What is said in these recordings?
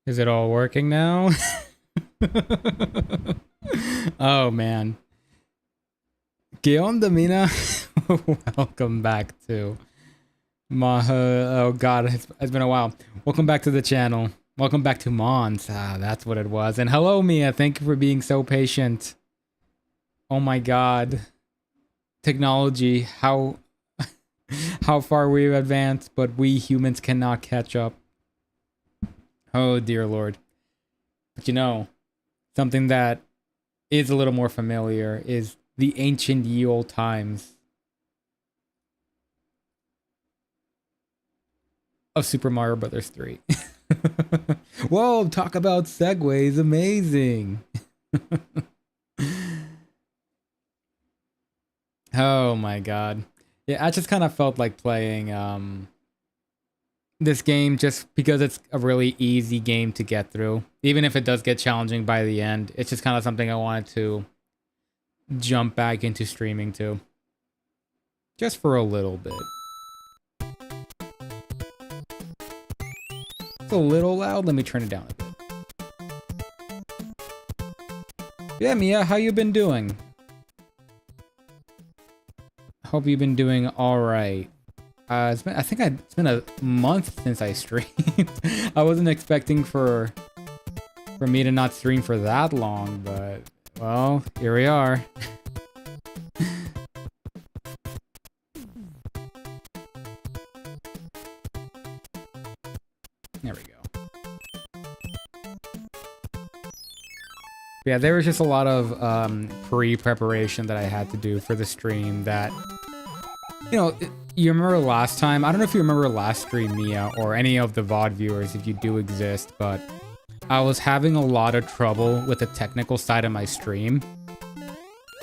Is it all working now? Oh man. Guillaume Damina, welcome back to Maha. Oh god, it's been a while. Welcome back to the channel. Welcome back to Mons. Ah, that's what it was. And hello, Mia. Thank you for being so patient. Oh my god. Technology, how far we've advanced, but we humans cannot catch up. Oh dear lord. But you know, something that is a little more familiar is the ancient ye old times of Super Mario Brothers 3. Whoa, talk about segues, amazing. Oh my god. Yeah, I just kind of felt like playing this game just because it's a really easy game to get through. Even if it does get challenging by the end, it's just kind of something I wanted to jump back into streaming to. Just for a little bit. It's a little loud. Let me turn it down a bit. Yeah, Mia, how you been doing? Hope you've been doing all right. It's been a month since I streamed. I wasn't expecting for me to not stream for that long, but well, here we are. There we go. Yeah, there was just a lot of pre-preparation that I had to do for the stream that, you know, you remember last time? I don't know if you remember last stream, Mia, or any of the VOD viewers, if you do exist, but I was having a lot of trouble with the technical side of my stream.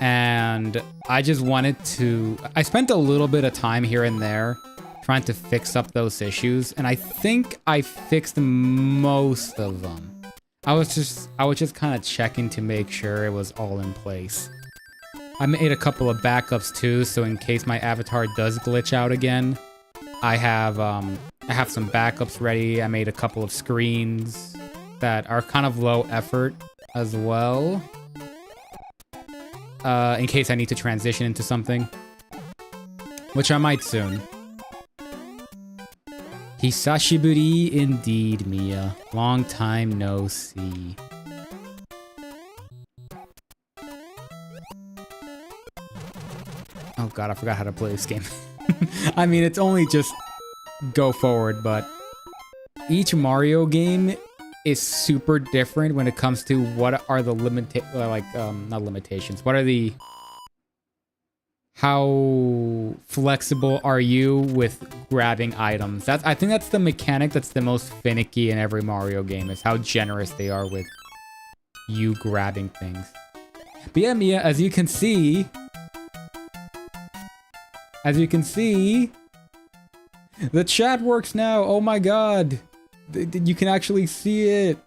And I just wanted to... I spent a little bit of time here and there trying to fix up those issues, and I think I fixed most of them. I was just kind of checking to make sure it was all in place. I made a couple of backups too, so in case my avatar does glitch out again, I have some backups ready. I made a couple of screens that are kind of low effort as well, in case I need to transition into something, which I might soon. Hisashiburi indeed, Mia. Long time no see. Oh god, I forgot how to play this game. I mean, it's only just go forward, but each Mario game is super different when it comes to what are the not limitations. What are the... How flexible are you with grabbing items? I think that's the mechanic that's the most finicky in every Mario game, is how generous they are with you grabbing things. But yeah, Mia, as you can see, the chat works now. Oh my god. You can actually see it.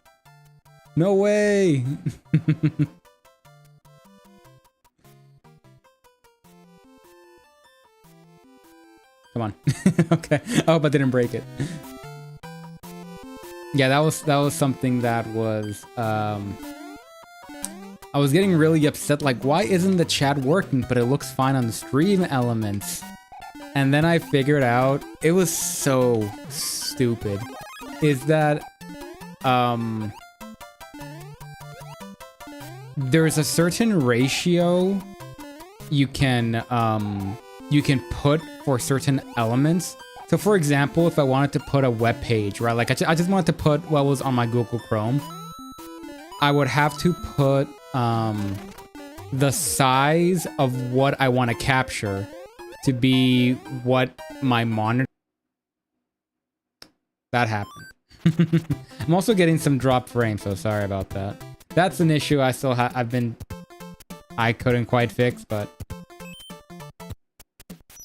No way. Come on. Okay. I hope I didn't break it. Yeah, that was something that was I was getting really upset, like, why isn't the chat working, but it looks fine on the stream elements? And then I figured out, it was so stupid, is that there's a certain ratio you can put for certain elements. So for example, if I wanted to put a web page, right, like I just wanted to put what was on my Google Chrome, I would have to put the size of what I want to capture to be what my monitor... That happened. I'm also getting some drop frames, so sorry about that. That's an issue I still have. I couldn't quite fix, but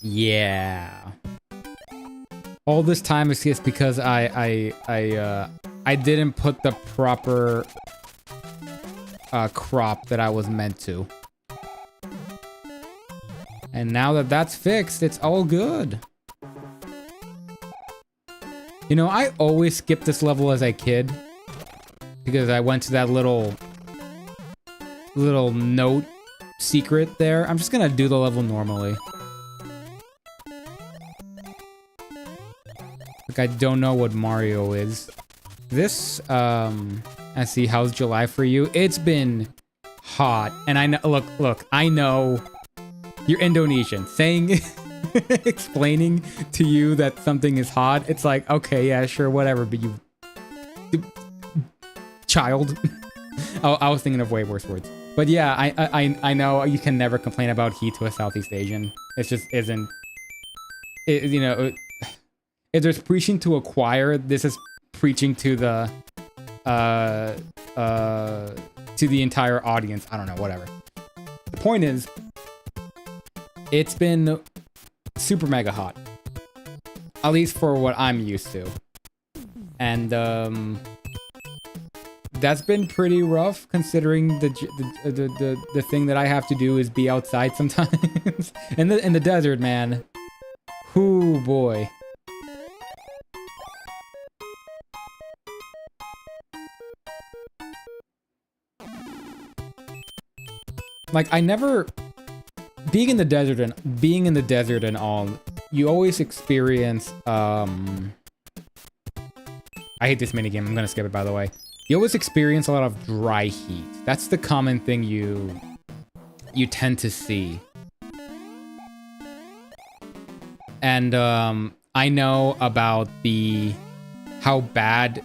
yeah. All this time is just because I didn't put the proper crop that I was meant to. And now that that's fixed, it's all good. You know, I always skipped this level as a kid. because I went to that little note secret there. I'm just gonna do the level normally. Like, I don't know what Mario is. This, I see, how's July for you? It's been hot. And I know, look, I know you're Indonesian. Saying, explaining to you that something is hot, it's like, okay, yeah, sure, whatever, but you child. Oh, I was thinking of way worse words. But yeah, I know you can never complain about heat to a Southeast Asian. It just isn't, you know, if there's preaching to a choir, this is preaching to the entire audience. I don't know, whatever. The point is, it's been super mega hot, at least for what I'm used to, and that's been pretty rough considering the thing that I have to do is be outside sometimes in the desert, man. Ooh boy. Like, I never, being in the desert and all, you always experience, I hate this minigame, I'm gonna skip it, by the way. You always experience a lot of dry heat. That's the common thing you tend to see. And, I know about how bad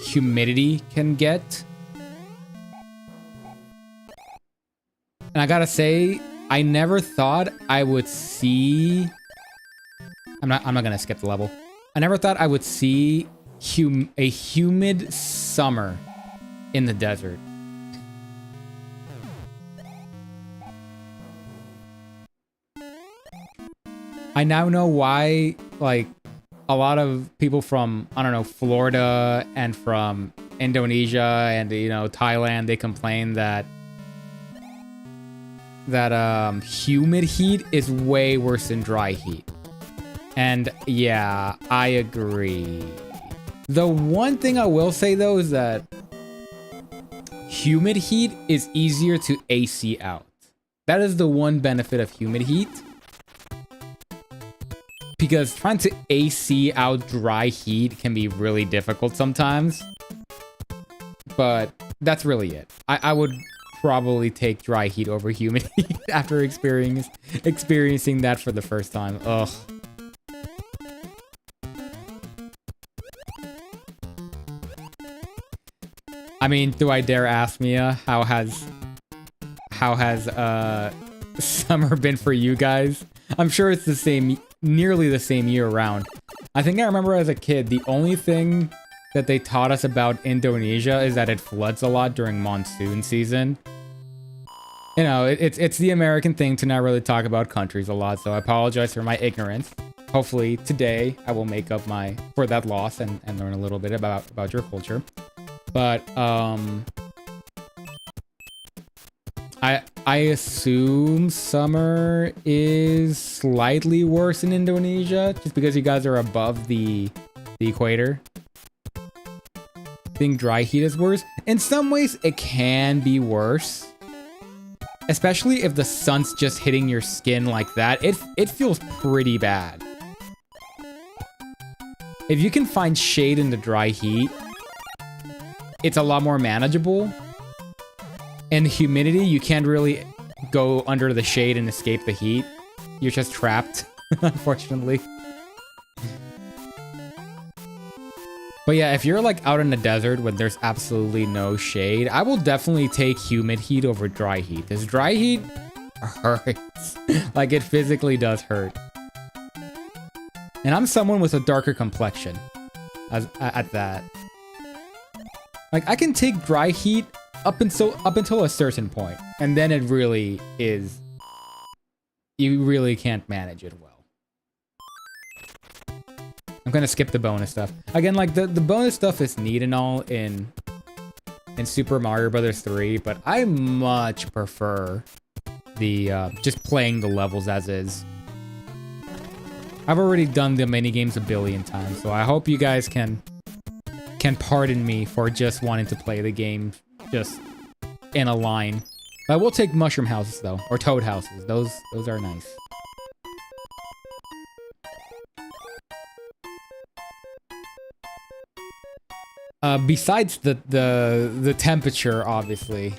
humidity can get. And I gotta say, I never thought I would see... I'm not gonna skip the level. I never thought I would see a humid summer in the desert. I now know why, like, a lot of people from, I don't know, Florida and from Indonesia and, you know, Thailand, they complain that humid heat is way worse than dry heat. And yeah, I agree. The one thing I will say though is that humid heat is easier to AC out. That is the one benefit of humid heat. Because trying to AC out dry heat can be really difficult sometimes. But that's really it. I would probably take dry heat over humid heat after experiencing that for the first time. Ugh. I mean, do I dare ask Mia, how has summer been for you guys? I'm sure it's the same, nearly the same year round. I think I remember as a kid, the only thing that they taught us about Indonesia is that it floods a lot during monsoon season. You know, it's the American thing to not really talk about countries a lot, so I apologize for my ignorance. Hopefully today I will make up for that loss and learn a little bit about your culture. But I assume summer is slightly worse in Indonesia just because you guys are above the equator. I think dry heat is worse. In some ways, it can be worse. Especially if the sun's just hitting your skin like that. It feels pretty bad. If you can find shade in the dry heat, it's a lot more manageable. In humidity, you can't really go under the shade and escape the heat. You're just trapped, unfortunately. But yeah, if you're like out in the desert when there's absolutely no shade, I will definitely take humid heat over dry heat. Because dry heat hurts. Like, it physically does hurt. And I'm someone with a darker complexion at that. Like, I can take dry heat up until a certain point, and then it really is, you really can't manage it well. I'm gonna skip the bonus stuff. Again, like, the bonus stuff is neat and all in Super Mario Bros. 3, but I much prefer the just playing the levels as is. I've already done the minigames a billion times, so I hope you guys can can pardon me for just wanting to play the game just in a line. But I will take mushroom houses though, or toad houses. Those are nice. Besides the temperature, obviously.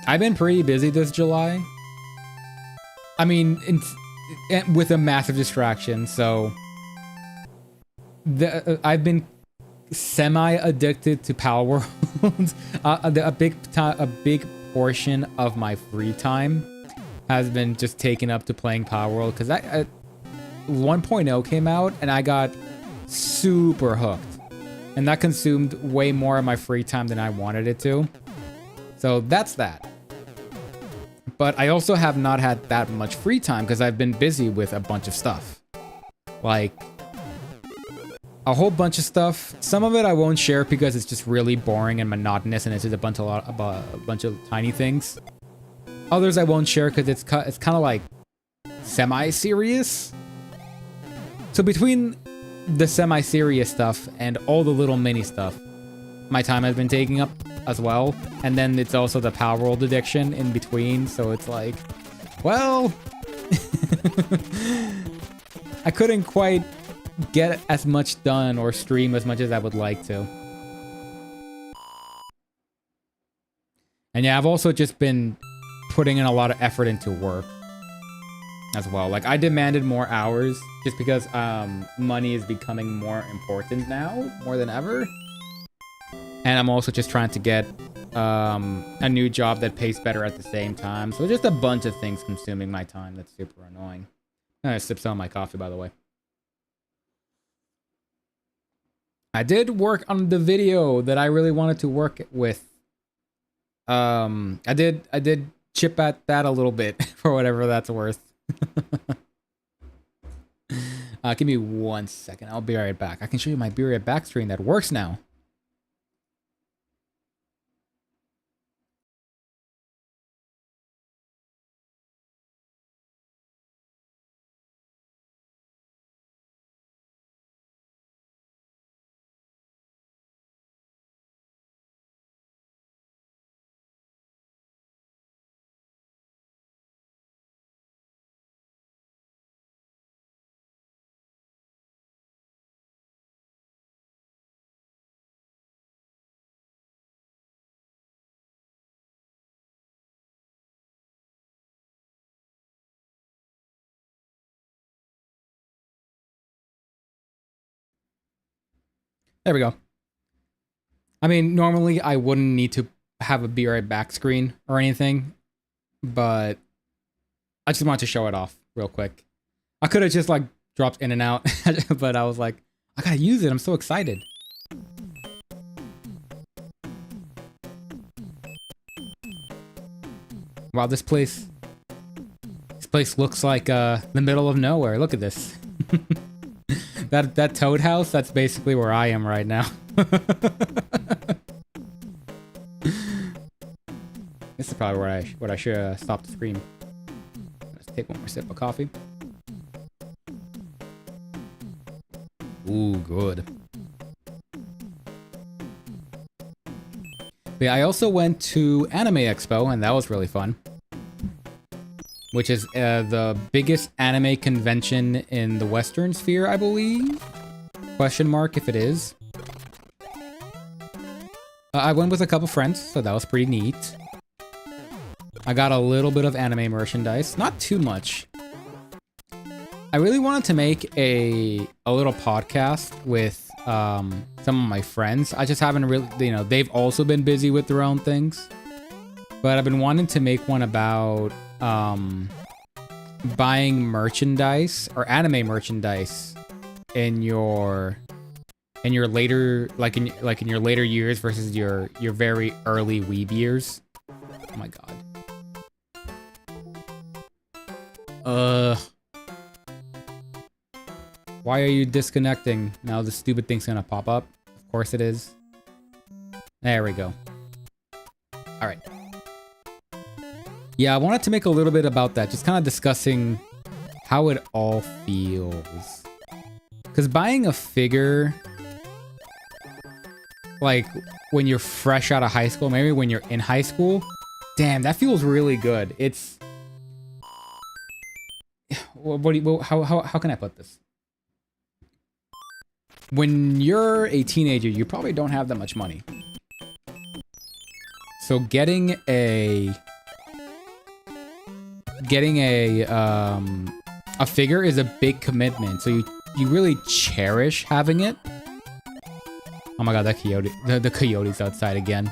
I've been pretty busy this July. I mean, with a massive distraction, so I've been semi-addicted to Power World. A big portion of my free time has been just taken up to playing Power World, because 1.0 came out and I got super hooked, and that consumed way more of my free time than I wanted it to. So that's that. But I also have not had that much free time because I've been busy with a bunch of stuff. Like, a whole bunch of stuff. Some of it I won't share because it's just really boring and monotonous, and it's just a bunch of tiny things. Others I won't share because it's kind of like semi-serious. So between the semi-serious stuff and all the little mini stuff, my time has been taking up as well. And then it's also the Power World addiction in between, so it's like, well, I couldn't quite get as much done or stream as much as I would like to. And yeah, I've also just been putting in a lot of effort into work as well. Like, I demanded more hours just because money is becoming more important now, more than ever. And I'm also just trying to get a new job that pays better at the same time. So just a bunch of things consuming my time. That's super annoying. I sip some of my coffee, by the way. I did work on the video that I really wanted to work with. I did chip at that a little bit for whatever that's worth. Give me 1 second. I'll be right back. I can show you my Be Right Back screen that works now. There we go. I mean, normally I wouldn't need to have a Be Right Back screen or anything, but I just wanted to show it off real quick. I could have just like dropped in and out, but I was like, I gotta use it. I'm so excited. Wow, this place looks like the middle of nowhere. Look at this. That toad house, that's basically where I am right now. This is probably where I should stop the stream. Let's take one more sip of coffee. Ooh, good. But yeah, I also went to Anime Expo, and that was really fun. Which is the biggest anime convention in the Western Sphere, I believe? Question mark if it is. I went with a couple friends, so that was pretty neat. I got a little bit of anime merchandise, not too much. I really wanted to make a little podcast with some of my friends. I just haven't really, they've also been busy with their own things. But I've been wanting to make one about buying merchandise or anime merchandise in your later in your later years versus your very early weeb years. Oh my god. Why are you disconnecting? Now the stupid thing's gonna pop up. Of course it is. There we go. All right. Yeah, I wanted to make a little bit about that, just kind of discussing how it all feels. Because buying a figure, like when you're fresh out of high school, maybe when you're in high school, damn, that feels really good. It's, how can I put this? When you're a teenager, you probably don't have that much money. So getting a figure is a big commitment. So you really cherish having it. Oh my god, that coyote, the coyote's outside again.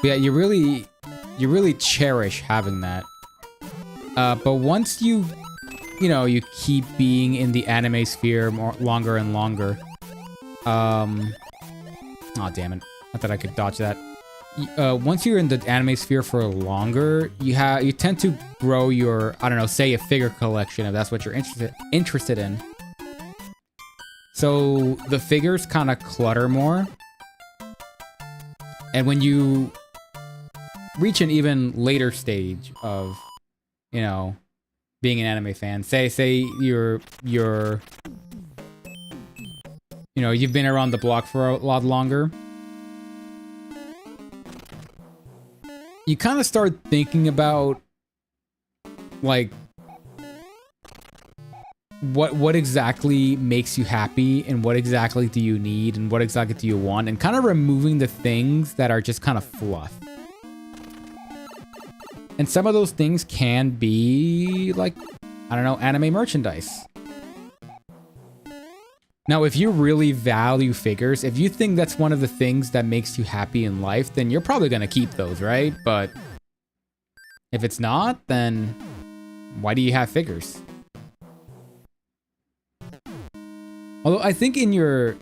But yeah, you really cherish having that. But once you keep being in the anime sphere longer and longer. Oh damn it! I thought I could dodge that. Once you're in the anime sphere for longer, you tend to grow your, I don't know, say a figure collection if that's what you're interested in. So the figures kind of clutter more. And when you reach an even later stage of, being an anime fan, say you've been around the block for a lot longer, you kind of start thinking about, like, what exactly makes you happy, and what exactly do you need, and what exactly do you want, and kind of removing the things that are just kind of fluff. And some of those things can be, like, I don't know, anime merchandise. Now, if you really value figures, if you think that's one of the things that makes you happy in life, then you're probably going to keep those, right? But if it's not, then why do you have figures? Although I think in your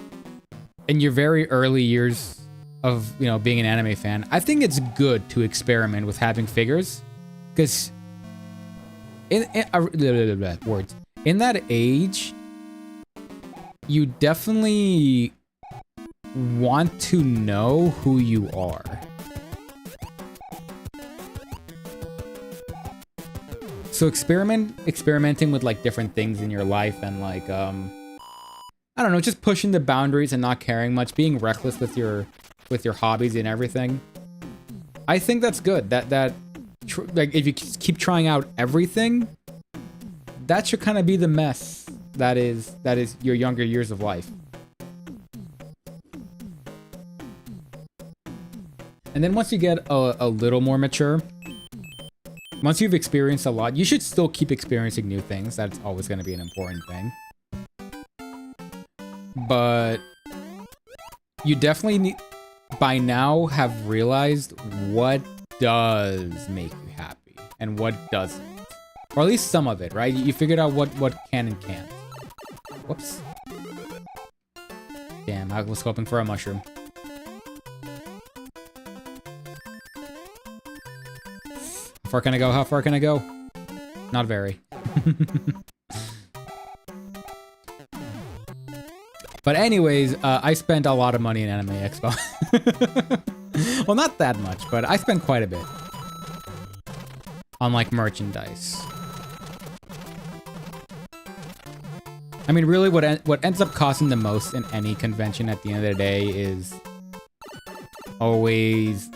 very early years of, being an anime fan, I think it's good to experiment with having figures, because in that age, you definitely want to know who you are. So experimenting with, like, different things in your life, and, like, I don't know, just pushing the boundaries and not caring much, being reckless with your hobbies and everything. I think that's good. Like, if you keep trying out everything, that should kind of be the mess that is your younger years of life. And then once you get a little more mature, once you've experienced a lot, you should still keep experiencing new things. That's always going to be an important thing. But you definitely by now have realized what does make you happy and what doesn't. Or at least some of it, right? You figured out what can and can't. Whoops. Damn, I was hoping for a mushroom. How far can I go? How far can I go? Not very. But anyways, I spent a lot of money in Anime Expo. Well, not that much, but I spent quite a bit on, like, merchandise. I mean, really, what ends up costing the most in any convention at the end of the day is always,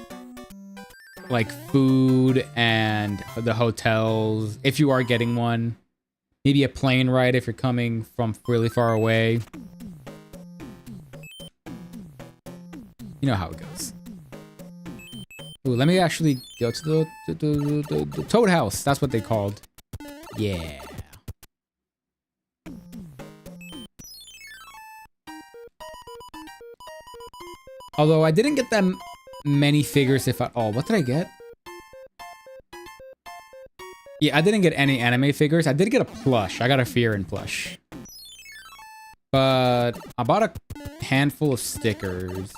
like, food and the hotels, if you are getting one. Maybe a plane ride if you're coming from really far away. You know how it goes. Ooh, let me actually go to the Toad House. That's what they called. Yeah. Although I didn't get that many figures, if at all. What did I get? Yeah, I didn't get any anime figures. I did get a plush. I got a Frieren plush. But I bought a handful of stickers.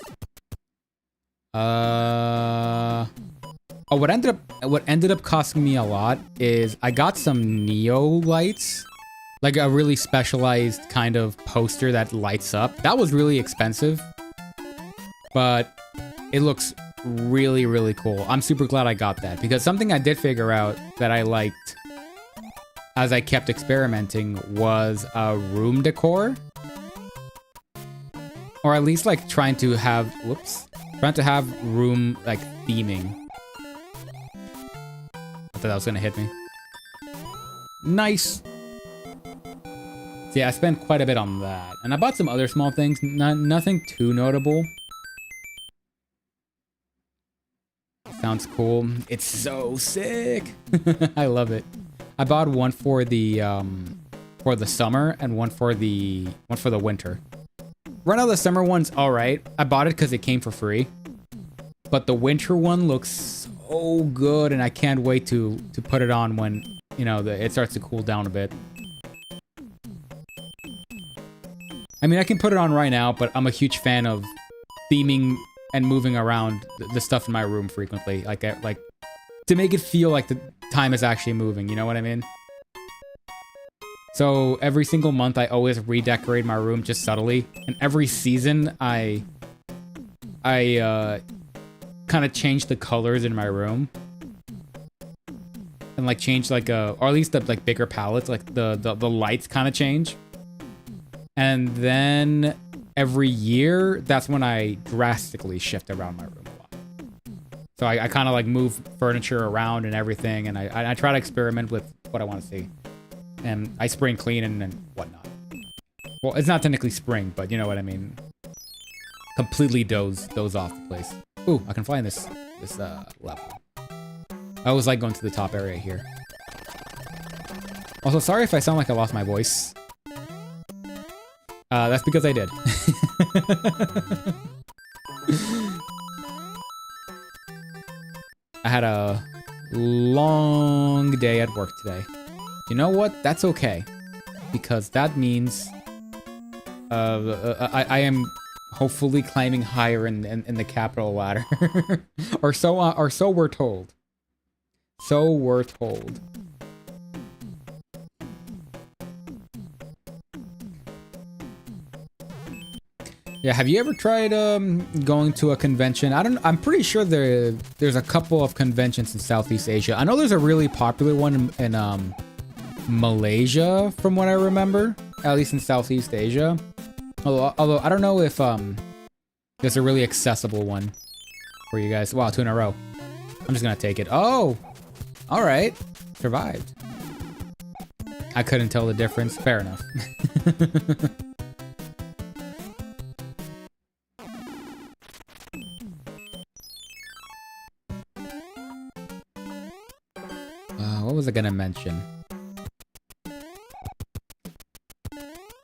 Oh, what ended up costing me a lot is I got some Neo lights, like a really specialized kind of poster that lights up. That was really expensive, but it looks really, really cool. I'm super glad I got that, because something I did figure out that I liked as I kept experimenting, was room decor. Or at least like trying to have room like theming. I thought that was gonna hit me. Nice. So yeah, I spent quite a bit on that. And I bought some other small things, nothing too notable. Sounds cool. It's so sick. I love it. I bought one for the summer and one for the winter. Right now the summer one's all right. I bought it because it came for free. But the winter one looks so good, and I can't wait to put it on when, you know, it starts to cool down a bit. I mean, I can put it on right now, but I'm a huge fan of theming and moving around the stuff in my room frequently, like to make it feel like the time is actually moving, you know what I mean? So every single month I always redecorate my room just subtly, and every season I kind of change the colors in my room. And like change like or at least the like bigger palettes, like the lights kind of change. And then every year, that's when I drastically shift around my room a lot. So I kind of like move furniture around and everything, and I try to experiment with what I want to see. And I spring clean and whatnot. Well, it's not technically spring, but you know what I mean. Completely doze off the place. Ooh, I can fly in this level. I always like going to the top area here. Also, sorry if I sound like I lost my voice. That's because I did. I had a long day at work today. You know what? That's okay. Because that means I am hopefully climbing higher in the capital ladder. or so we're told. So we're told. Yeah, have you ever tried going to a convention? I'm pretty sure there's a couple of conventions in Southeast Asia. I know there's a really popular one in Malaysia, from what I remember, at least in Southeast Asia. Although I don't know if there's a really accessible one for you guys. Wow, 2 in a row. I'm just gonna take it. Oh, all right, survived. I couldn't tell the difference. Fair enough. What was I gonna mention?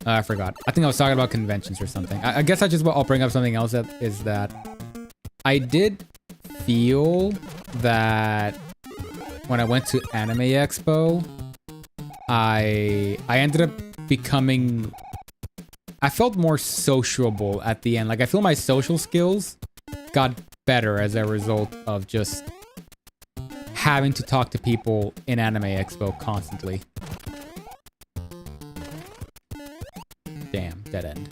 I forgot. I think I was talking about conventions or something. I guess I'll bring up something else that is that I did feel that when I went to Anime Expo, I ended up becoming... I felt more sociable at the end. Like, I feel my social skills got better as a result of just having to talk to people in Anime Expo constantly. Damn, dead end.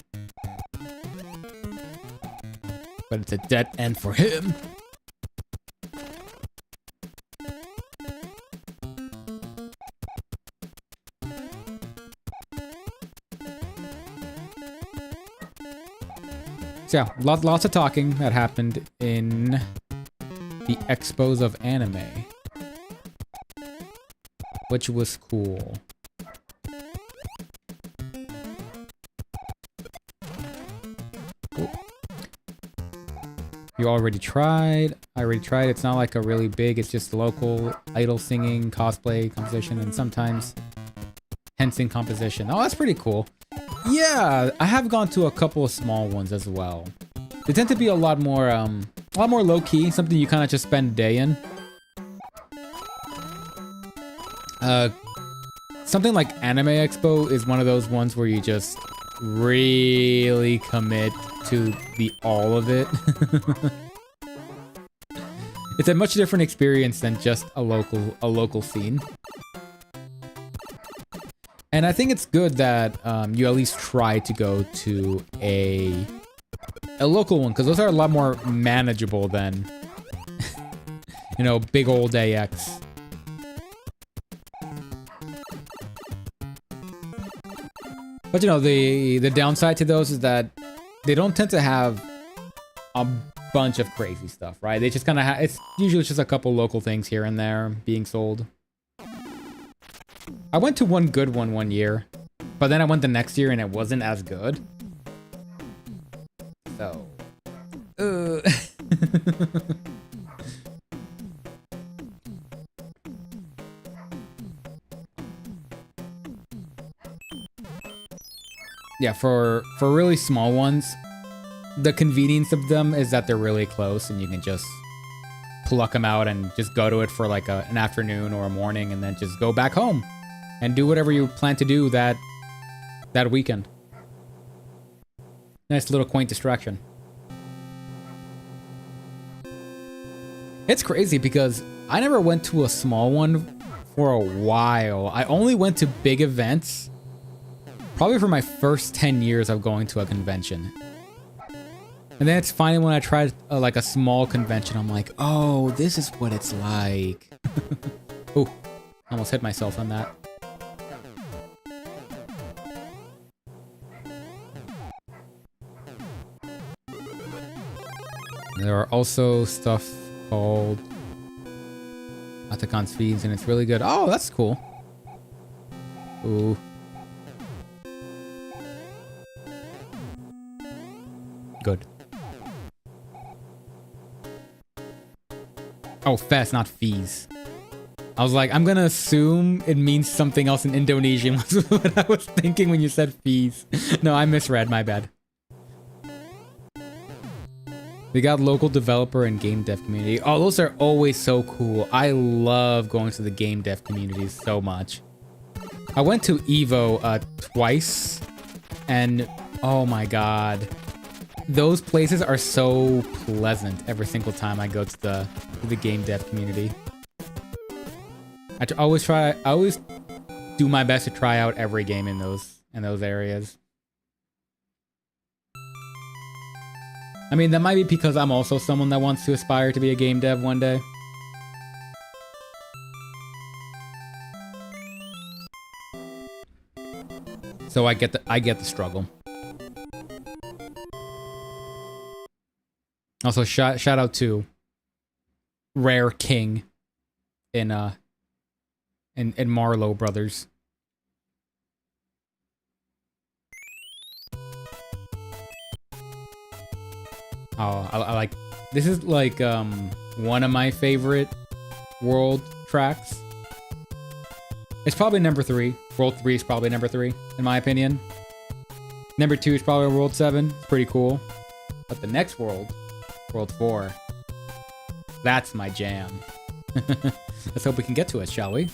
But it's a dead end for him. So yeah, lots of talking that happened in the expos of anime, which was cool. You already tried. I already tried. It's not like a really big, it's just local idol singing, cosplay, composition, and sometimes hensing composition. Oh, that's pretty cool. Yeah, I have gone to a couple of small ones as well. They tend to be a lot more low-key, something you kind of just spend a day in. Something like Anime Expo is one of those ones where you just really commit to the all of it. It's a much different experience than just a local scene. And I think it's good that you at least try to go to a local one, because those are a lot more manageable than, you know, big old AX. But you know, the downside to those is that they don't tend to have a bunch of crazy stuff, right? They just kind of it's usually just a couple local things here and there being sold. I went to one good one year, but then I went the next year and it wasn't as good. So, yeah, for really small ones, the convenience of them is that they're really close and you can just pluck them out and just go to it for like an afternoon or a morning and then just go back home and do whatever you plan to do that weekend. Nice little quaint distraction. It's crazy because I never went to a small one for a while. I only went to big events probably for my first 10 years of going to a convention. And then it's finally when I tried like a small convention, I'm like, oh, this is what it's like. Oh, almost hit myself on that. There are also stuff called Atakan's Feeds, and it's really good. Oh, that's cool. Ooh. Good. Oh, fest, not fees. I was like, I'm gonna assume it means something else in Indonesian, was what I was thinking when you said fees. No, I misread, my bad. We got local developer and game dev community. Oh, those are always so cool. I love going to the game dev communities so much. I went to EVO twice, and oh my god. Those places are so pleasant every single time I go to the game dev community. I always do my best to try out every game in those areas. I mean, that might be because I'm also someone that wants to aspire to be a game dev one day. So I get the struggle. Also, shout out to Rare King in Marlowe Brothers. Oh, I like, this is like one of my favorite world tracks. It's probably number 3. World 3 is probably number 3 in my opinion. Number 2 is probably World 7. It's pretty cool. But the next World 4, that's my jam. Let's hope we can get to it, shall we?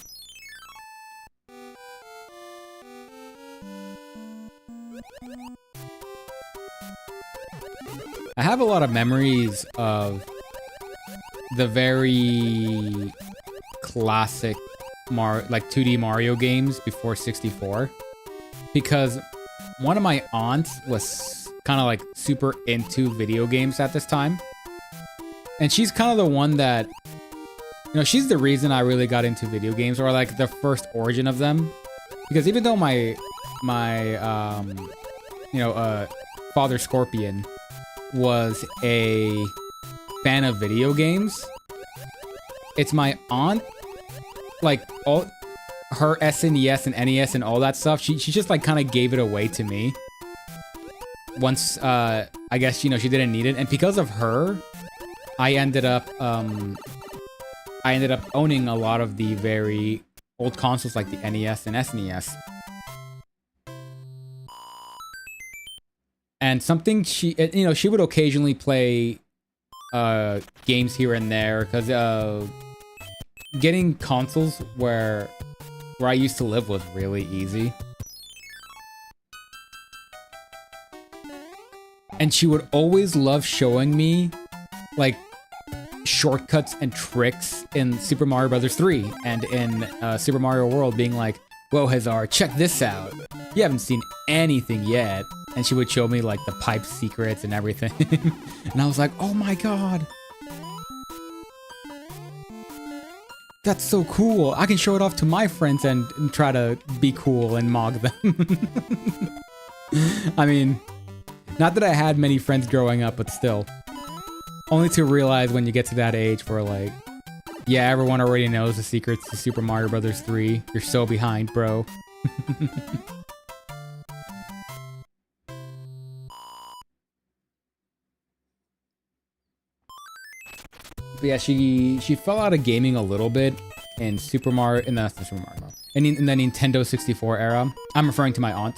I have a lot of memories of the very classic like 2D Mario games before 64, because one of my aunts was kind of like super into video games at this time, and she's kind of the one that, you know, she's the reason I really got into video games, or like the first origin of them. Because even though my father Scorpion was a fan of video games, it's my aunt, like all her SNES and NES and all that stuff, she just like kind of gave it away to me once I guess, you know, she didn't need it. And because of her, I ended up owning a lot of the very old consoles like the NES and SNES. And something she would occasionally play games here and there, because getting consoles where I used to live was really easy. And she would always love showing me like shortcuts and tricks in Super Mario Bros. 3 and in Super Mario World, being like, whoa, Hazard, check this out. You haven't seen anything yet. And she would show me like the pipe secrets and everything. And I was like, oh my god. That's so cool. I can show it off to my friends and try to be cool and mog them. I mean, not that I had many friends growing up, but still. Only to realize when you get to that age where like, yeah, everyone already knows the secrets to Super Mario Bros. 3. You're so behind, bro. But yeah, she fell out of gaming a little bit in Super Mario, in the Nintendo 64 era. I'm referring to my aunt.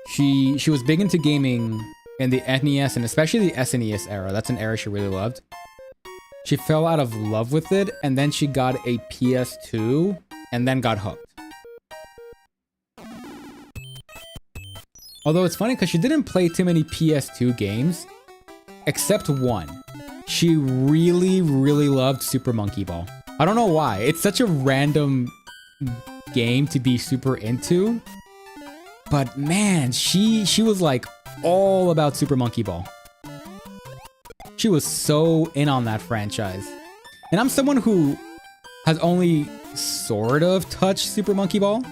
She was big into gaming in the NES and especially the SNES era. That's an era she really loved. She fell out of love with it, and then she got a PS2 and then got hooked. Although it's funny because she didn't play too many PS2 games, except one. She really, really loved Super Monkey Ball. I don't know why. It's such a random game to be super into. But man, she was like all about Super Monkey Ball. She was so in on that franchise. And I'm someone who has only sort of touched Super Monkey Ball.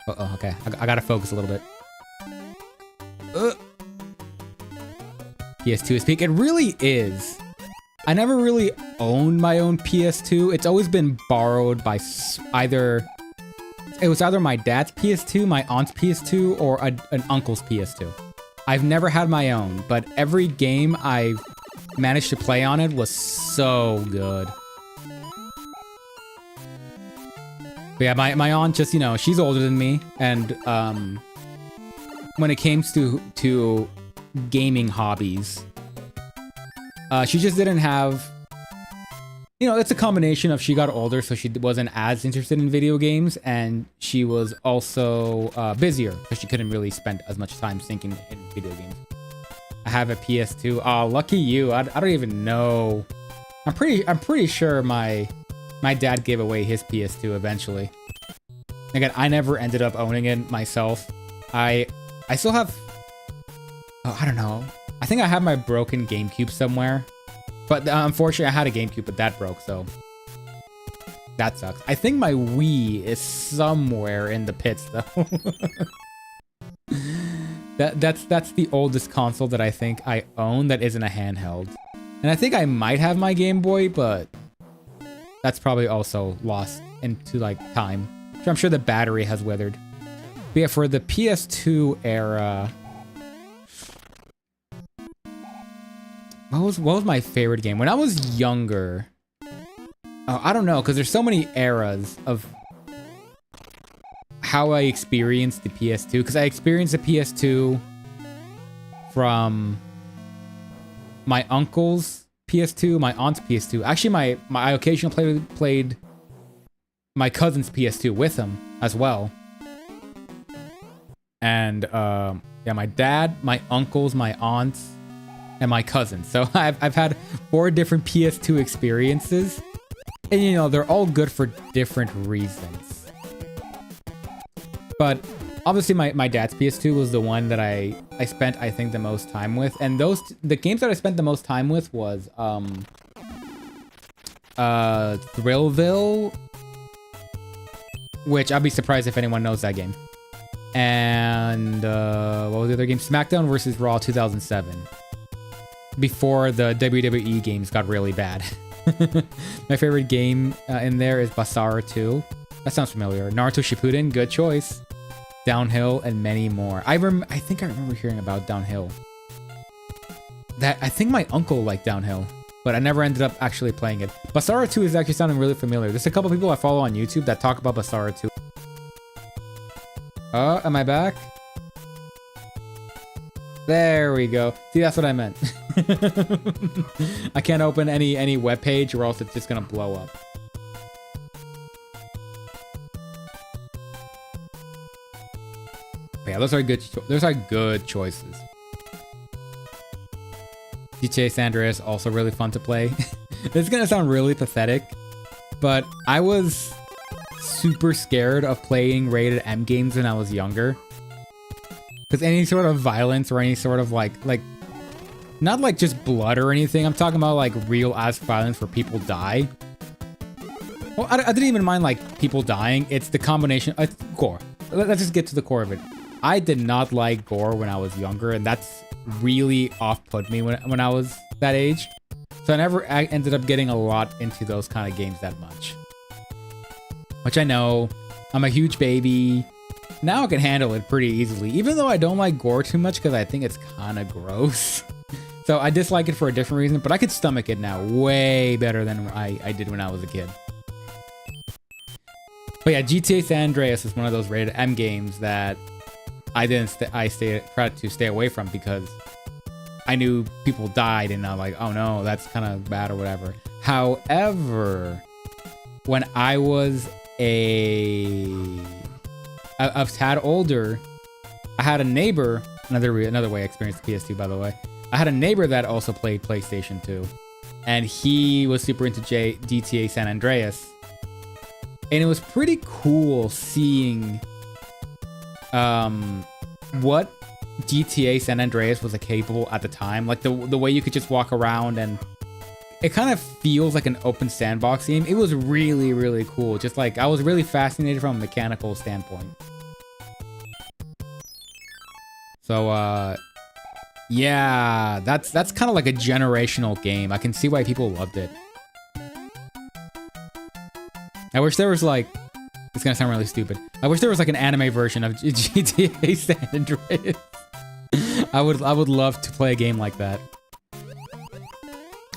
Uh-oh, okay. I gotta focus a little bit. PS2 is peak. It really is. I never really owned my own PS2. It's always been borrowed by either... It was either my dad's PS2, my aunt's PS2, or an uncle's PS2. I've never had my own, but every game I managed to play on it was so good. But yeah, my aunt just, you know, she's older than me, and when it came to gaming hobbies, she just didn't have, you know, it's a combination of she got older, so she wasn't as interested in video games, and she was also busier, because she couldn't really spend as much time sinking in video games. I have a PS2. Oh, lucky you. I don't even know. I'm pretty sure my dad gave away his PS2 eventually. Again, I never ended up owning it myself. I still have... Oh, I don't know. I think I have my broken GameCube somewhere. But unfortunately, I had a GameCube, but that broke, so... That sucks. I think my Wii is somewhere in the pits, though. That's the oldest console that I think I own that isn't a handheld. And I think I might have my Game Boy, but... That's probably also lost into, like, time. I'm sure the battery has withered. But yeah, for the PS2 era... What was my favorite game? When I was younger... Oh, I don't know, because there's so many eras of how I experienced the PS2. Because I experienced the PS2 from my uncle's PS2, my aunt's PS2. Actually, I occasionally played my cousin's PS2 with him as well. And yeah, my dad, my uncles, my aunts, and my cousins. So I've had 4 different PS2 experiences. And you know, they're all good for different reasons. But obviously my dad's PS2 was the one that I spent, I think, the most time with. And the games that I spent the most time with was Thrillville, which I'd be surprised if anyone knows that game. And what was the other game? SmackDown vs. Raw 2007. Before the WWE games got really bad. My favorite game in there is Basara 2. That sounds familiar. Naruto Shippuden, good choice. Downhill, and many more. I think I remember hearing about Downhill. I think my uncle liked Downhill, but I never ended up actually playing it. Basara 2 is actually sounding really familiar. There's a couple people I follow on YouTube that talk about Basara 2. Am I back? There we go. See, that's what I meant. I can't open any web page or else it's just gonna blow up. But yeah, those are good choices. GTA San Andreas, also really fun to play. This is gonna sound really pathetic, but I was super scared of playing rated M games when I was younger. Because any sort of violence or any sort of like not like just blood or anything. I'm talking about like real ass violence where people die. Well, I didn't even mind like people dying. It's the combination. Gore. let's just get to the core of it. I did not like gore when I was younger, and that's really off-put me when I was that age. So I ended up getting a lot into those kind of games that much. Which I know, I'm a huge baby. Now I can handle it pretty easily, even though I don't like gore too much because I think it's kind of gross. So I dislike it for a different reason, but I could stomach it now way better than I did when I was a kid. But yeah, GTA San Andreas is one of those rated M games that I tried to stay away from because I knew people died and I'm like, oh no, that's kind of bad or whatever. However, when I was a tad older, I had a neighbor, another way I experienced the PS2 by the way. I had a neighbor that also played PlayStation 2 and he was super into GTA San Andreas. And it was pretty cool seeing what GTA San Andreas was capable at the time. Like the way you could just walk around and it kind of feels like an open sandbox game. It was really, really cool. Just like I was really fascinated from a mechanical standpoint. So yeah, that's kind of like a generational game. I can see why people loved it. I wish there was like, it's gonna sound really stupid. I wish there was like an anime version of GTA San Andreas. I would love to play a game like that.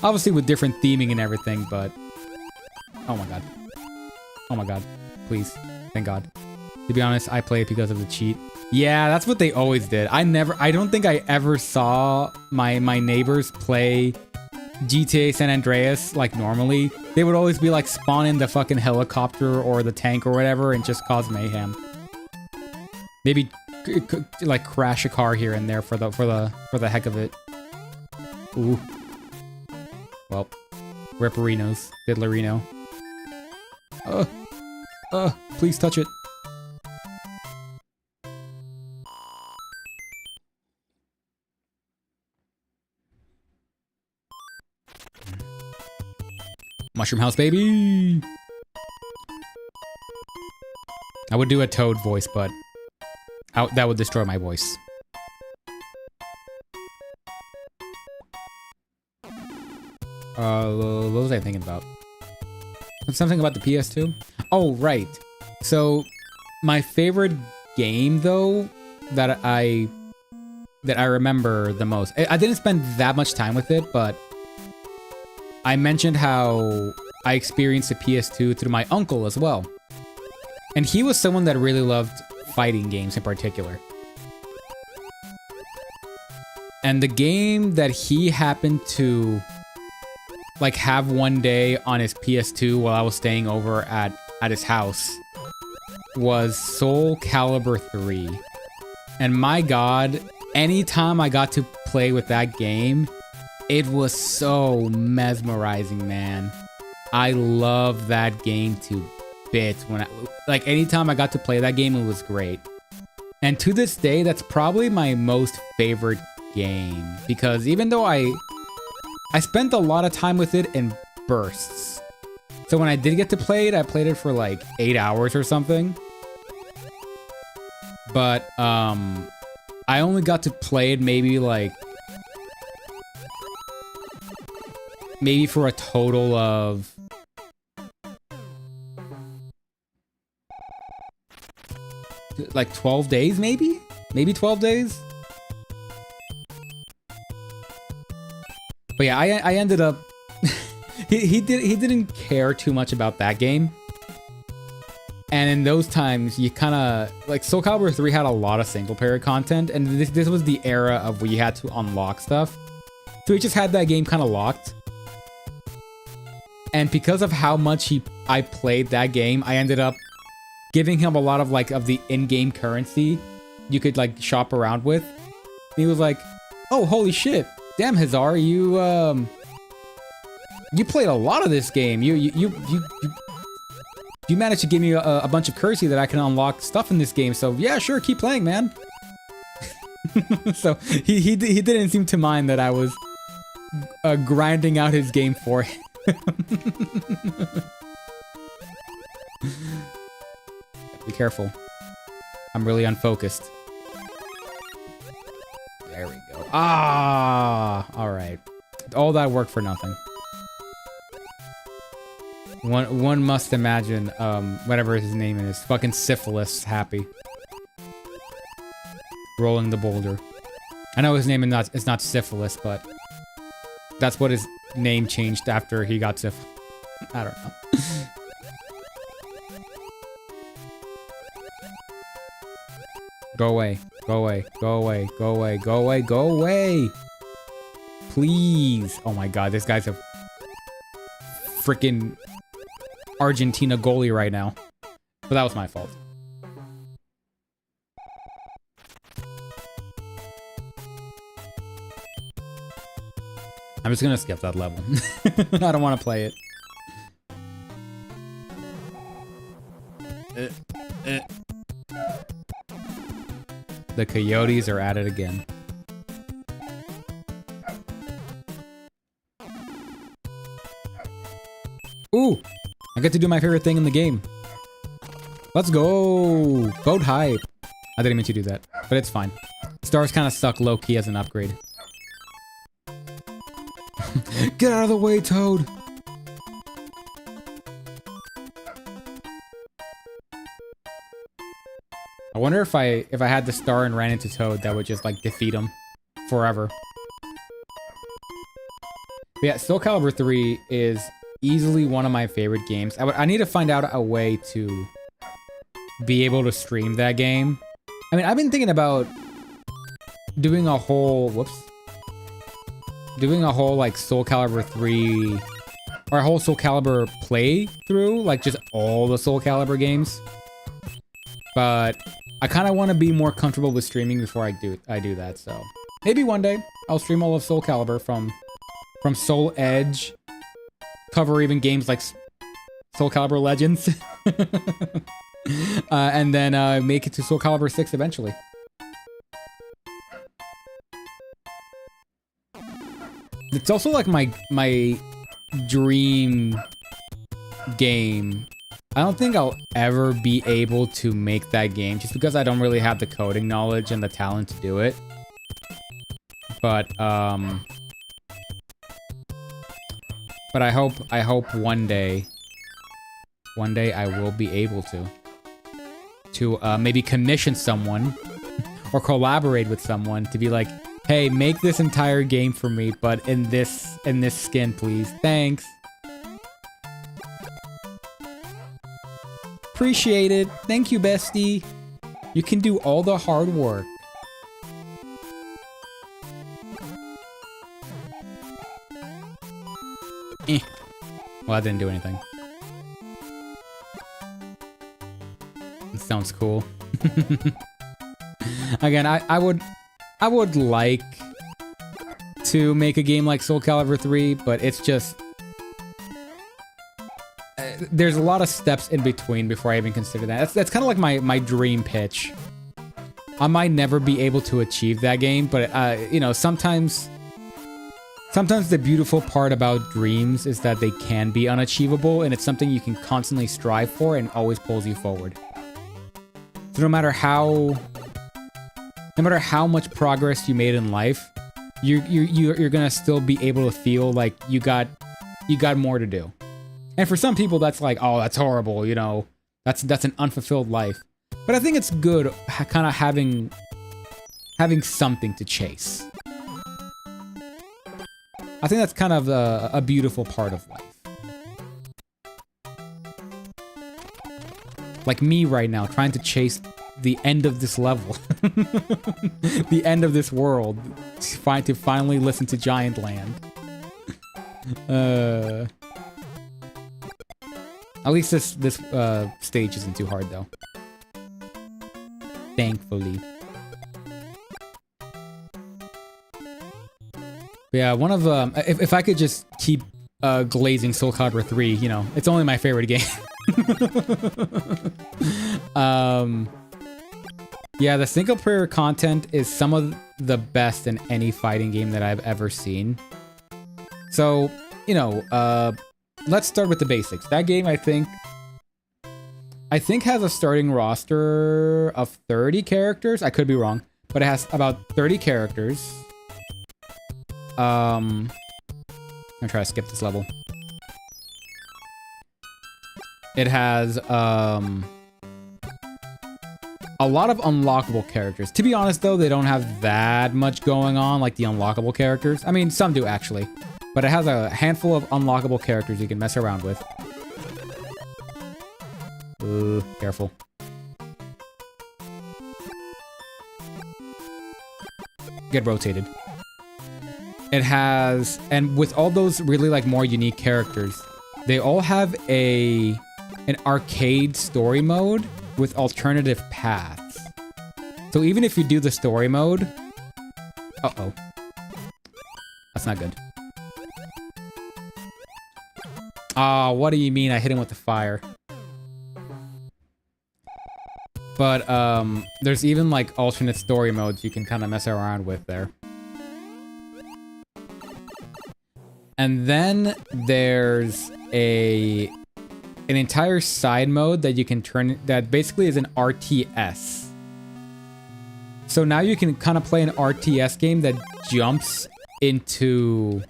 Obviously with different theming and everything, but oh my god. Oh my god. Please. Thank god. To be honest, I play it because of the cheat. Yeah, that's what they always did. I don't think I ever saw my neighbors play GTA San Andreas like normally. They would always be like spawning the fucking helicopter or the tank or whatever and just cause mayhem. Maybe like crash a car here and there for the heck of it. Ooh. Well, Riperinos, Diddlerino. Please touch it. Mushroom House, baby! I would do a Toad voice, but that would destroy my voice. What was I thinking about? Something about the PS2? Oh, right. So, my favorite game, though, that I remember the most. I didn't spend that much time with it, but I mentioned how I experienced the PS2 through my uncle as well. And he was someone that really loved fighting games in particular. And the game that he happened to like have one day on his PS2 while I was staying over at his house was Soul Calibur 3. And my god, anytime I got to play with that game, it was so mesmerizing, man. I love that game to bits. Like anytime I got to play that game, it was great. And to this day, that's probably my most favorite game because even though I spent a lot of time with it in bursts. So when I did get to play it, I played it for like 8 hours or something. But I only got to play it maybe for a total of like 12 days, maybe 12 days. But yeah, I ended up he didn't care too much about that game. And in those times, you kind of like Soul Calibur 3 had a lot of single player content, and this was the era of where you had to unlock stuff. So he just had that game kind of locked. And because of how much I played that game, I ended up giving him a lot of the in-game currency you could like shop around with. And he was like, "Oh, holy shit. Damn, Hazar, you played a lot of this game. You managed to give me a bunch of currency that I can unlock stuff in this game. So yeah, sure, keep playing, man." So he didn't seem to mind that I was grinding out his game for him. Be careful. I'm really unfocused. There we go. Ah, all right. All that work for nothing. One must imagine, whatever his name is, fucking Syphilis happy. Rolling the boulder. I know his name is not Syphilis, but that's what his name changed after he got syphilis. I don't know. Go away. Go away. Go away. Go away. Go away. Go away. Please. Oh my god, this guy's a freaking Argentina goalie right now. But that was my fault. I'm just gonna skip that level. I don't want to play it. The coyotes are at it again. Ooh! I get to do my favorite thing in the game. Let's go! Boat hype. I didn't mean to do that, but it's fine. Stars kind of suck low-key as an upgrade. Get out of the way, Toad! I wonder if I had the star and ran into Toad, that would just like defeat him forever. But yeah, Soul Calibur 3 is easily one of my favorite games. I need to find out a way to be able to stream that game. I mean, I've been thinking about doing a whole like Soul Calibur 3 or a whole Soul Calibur playthrough, like just all the Soul Calibur games. But I kind of want to be more comfortable with streaming before I do that. So maybe one day I'll stream all of Soul Calibur from Soul Edge, cover even games like Soul Calibur Legends, and then make it to Soul Calibur 6 eventually. It's also like my dream game. I don't think I'll ever be able to make that game just because I don't really have the coding knowledge and the talent to do it. But I hope one day I will be able to maybe commission someone or collaborate with someone to be like, hey, make this entire game for me, but in this skin, please. Thanks. Appreciate it. Thank you, bestie. You can do all the hard work. Well, that didn't do anything. It sounds cool. Again, I would like to make a game like Soul Calibur 3, but it's just there's a lot of steps in between before I even consider that. That's kind of like my dream pitch. I might never be able to achieve that game, but you know, sometimes the beautiful part about dreams is that they can be unachievable, and it's something you can constantly strive for and always pulls you forward. So no matter how much progress you made in life, you're gonna still be able to feel like you got more to do. And for some people, that's like, oh, that's horrible, you know, that's an unfulfilled life. But I think it's good, kind of having something to chase. I think that's kind of a beautiful part of life. Like me right now, trying to chase the end of this level. The end of this world. To finally listen to Giant Land. At least this stage isn't too hard, though. Thankfully. But yeah, one of if I could just keep glazing Soul Calibur 3, you know, it's only my favorite game. Yeah, the single player content is some of the best in any fighting game that I've ever seen. So, you know, let's start with the basics. That game, I think, I think has a starting roster of 30 characters. I could be wrong, but it has about 30 characters. I'm gonna try to skip this level. It has a lot of unlockable characters. To be honest though, they don't have that much going on like the unlockable characters. I mean, some do actually, but it has a handful of unlockable characters you can mess around with. Ooh, careful. Get rotated. It has, and with all those really like more unique characters, they all have an arcade story mode with alternative paths. So even if you do the story mode, uh-oh, that's not good. Ah, what do you mean I hit him with the fire? But there's even like alternate story modes you can kind of mess around with there. And then there's an entire side mode that you can turn, that basically is an RTS. So now you can kind of play an RTS game that jumps into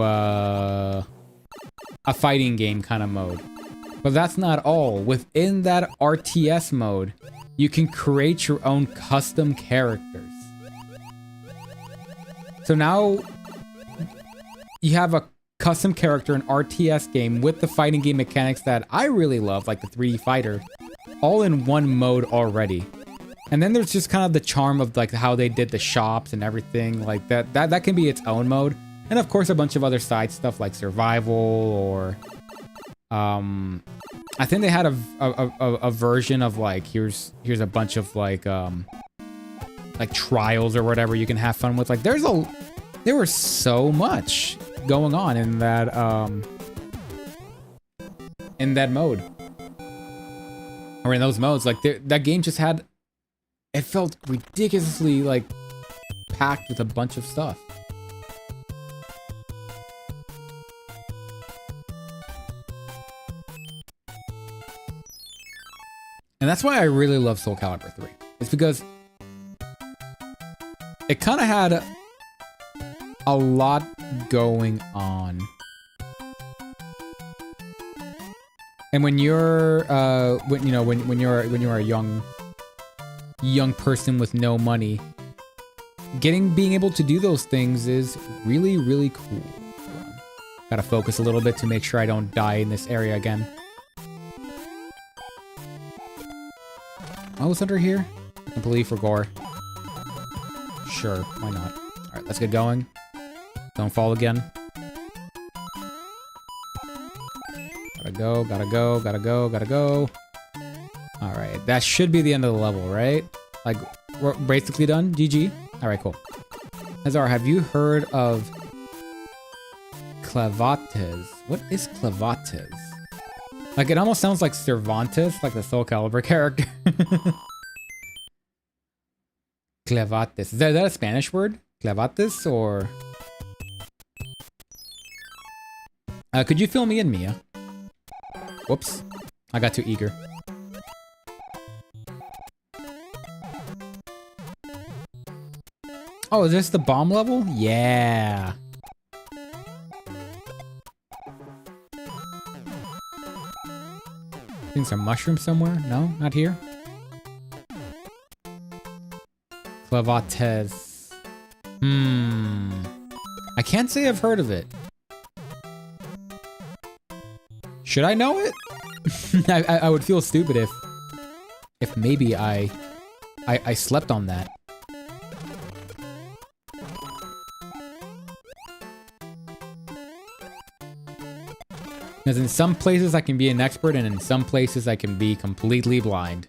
a fighting game kind of mode. But that's not all. Within that RTS mode, you can create your own custom characters. So now you have a custom character, an RTS game with the fighting game mechanics that I really love, like the 3D fighter, all in one mode already. And then there's just kind of the charm of like how they did the shops and everything like that. That can be its own mode. And of course a bunch of other side stuff like survival or I think they had a version of like here's a bunch of like trials or whatever you can have fun with. Like there was so much going on in that mode. Or in those modes, like that game just had, it felt ridiculously like packed with a bunch of stuff. And that's why I really love Soul Calibur 3. It's because it kind of had a lot going on. And when you're when you're a young person with no money, being able to do those things is really, really cool. Gotta focus a little bit to make sure I don't die in this area again. Oh, it's under here? I believe for gore. Sure, why not? Alright, let's get going. Don't fall again. Gotta go, gotta go, gotta go, gotta go. Alright, that should be the end of the level, right? Like, we're basically done? GG? Alright, cool. Azar, have you heard of Clavates? What is Clavates? Like, it almost sounds like Cervantes, like the Soul Calibur character. Clavates. Is that a Spanish word? Clavates, or... could you fill me in, Mia? Whoops. I got too eager. Oh, is this the bomb level? Yeah. I think some mushroom somewhere? No, not here. Clavates. I can't say I've heard of it. Should I know it? I would feel stupid if maybe I slept on that. Because in some places I can be an expert, and in some places I can be completely blind.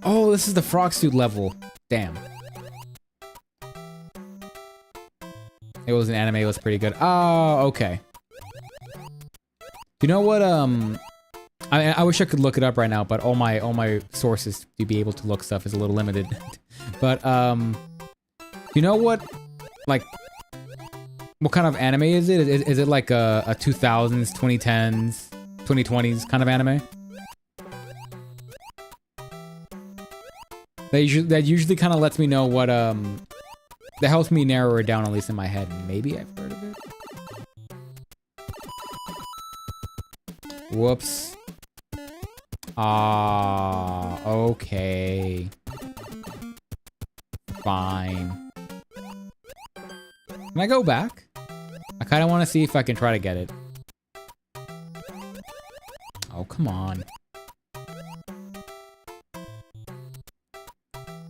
Oh, this is the frog suit level. Damn. It was an anime, it was pretty good. Oh, okay. You know what, I wish I could look it up right now, but all my sources to be able to look stuff is a little limited. But, you know what, like, what kind of anime is it? Is it like a 2000s, 2010s 2020s kind of anime. That usually kind of lets me know what that helps me narrow it down, at least in my head. Maybe I've heard of it. Whoops. Ah, okay. Fine. Can I go back? I kind of want to see if I can try to get it. Oh, come on.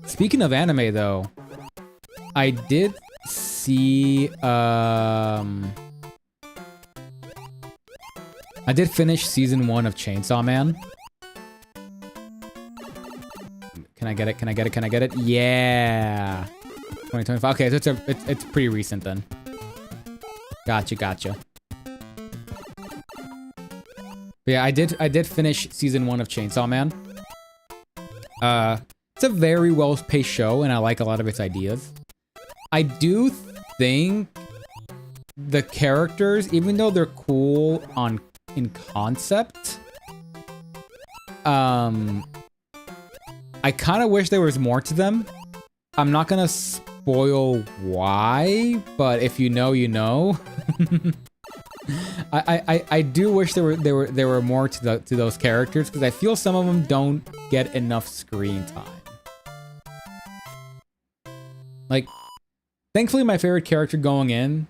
Speaking of anime, though, I did see, I did finish season 1 of Chainsaw Man. Can I get it? Can I get it? Can I get it? Yeah. 2025. Okay, so it's pretty recent then. Gotcha, gotcha. But yeah, I did finish season 1 of Chainsaw Man. It's a very well-paced show, and I like a lot of its ideas. I do think the characters, even though they're cool in concept, I kind of wish there was more to them. I'm not gonna spoil why, but if you know, you know. I do wish there were more to those characters, because I feel some of them don't get enough screen time. Like, thankfully my favorite character going in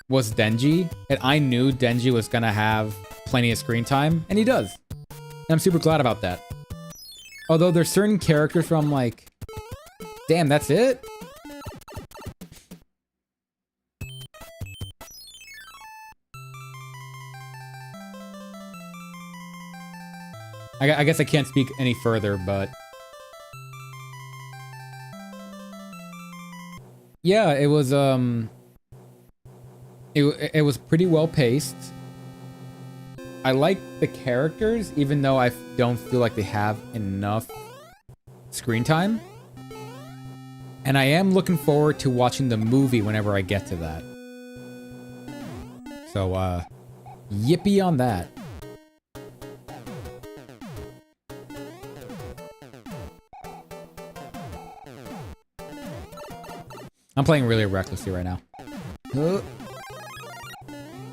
was Denji, and I knew Denji was gonna have plenty of screen time, and he does. And I'm super glad about that. Although there's certain characters where I'm like, damn, that's it? I guess I can't speak any further, but yeah, it was it was pretty well paced. I like the characters, even though I don't feel like they have enough screen time. And I am looking forward to watching the movie whenever I get to that. So, yippee on that. I'm playing really recklessly right now. Can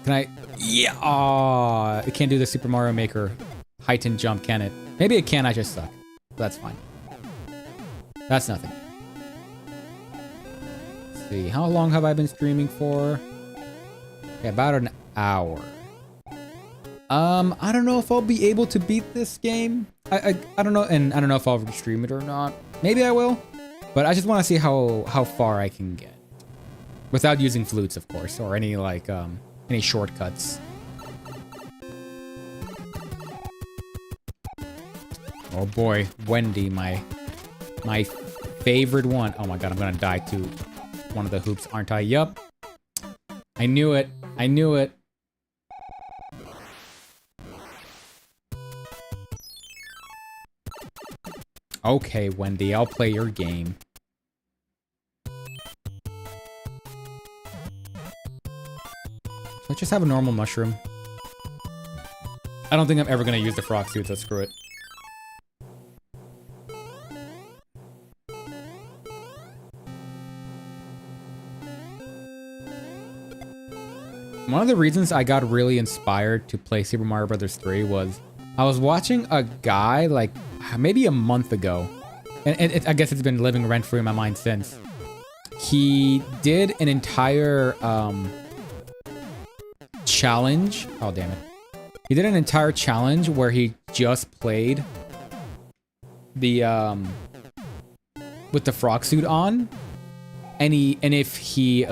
I? Yeah. Aw, it can't do the Super Mario Maker heightened jump, can it? Maybe it can. I just suck. That's fine. That's nothing. Let's see. How long have I been streaming for? Okay, about an hour. I don't know if I'll be able to beat this game. I don't know, and I don't know if I'll stream it or not. Maybe I will. But I just want to see how far I can get. Without using flutes, of course, or any, like, any shortcuts. Oh boy, Wendy, my favorite one. Oh my god, I'm gonna die to one of the hoops, aren't I? Yup. I knew it. I knew it. Okay, Wendy, I'll play your game. Let's just have a normal mushroom. I don't think I'm ever gonna use the frog suit, so screw it. One of the reasons I got really inspired to play Super Mario Bros. 3 was I was watching a guy, like, maybe a month ago, and I guess it's been living rent-free in my mind since. He did an entire, challenge. Oh, damn it. He did an entire challenge where he just played the, with the frog suit on, and if he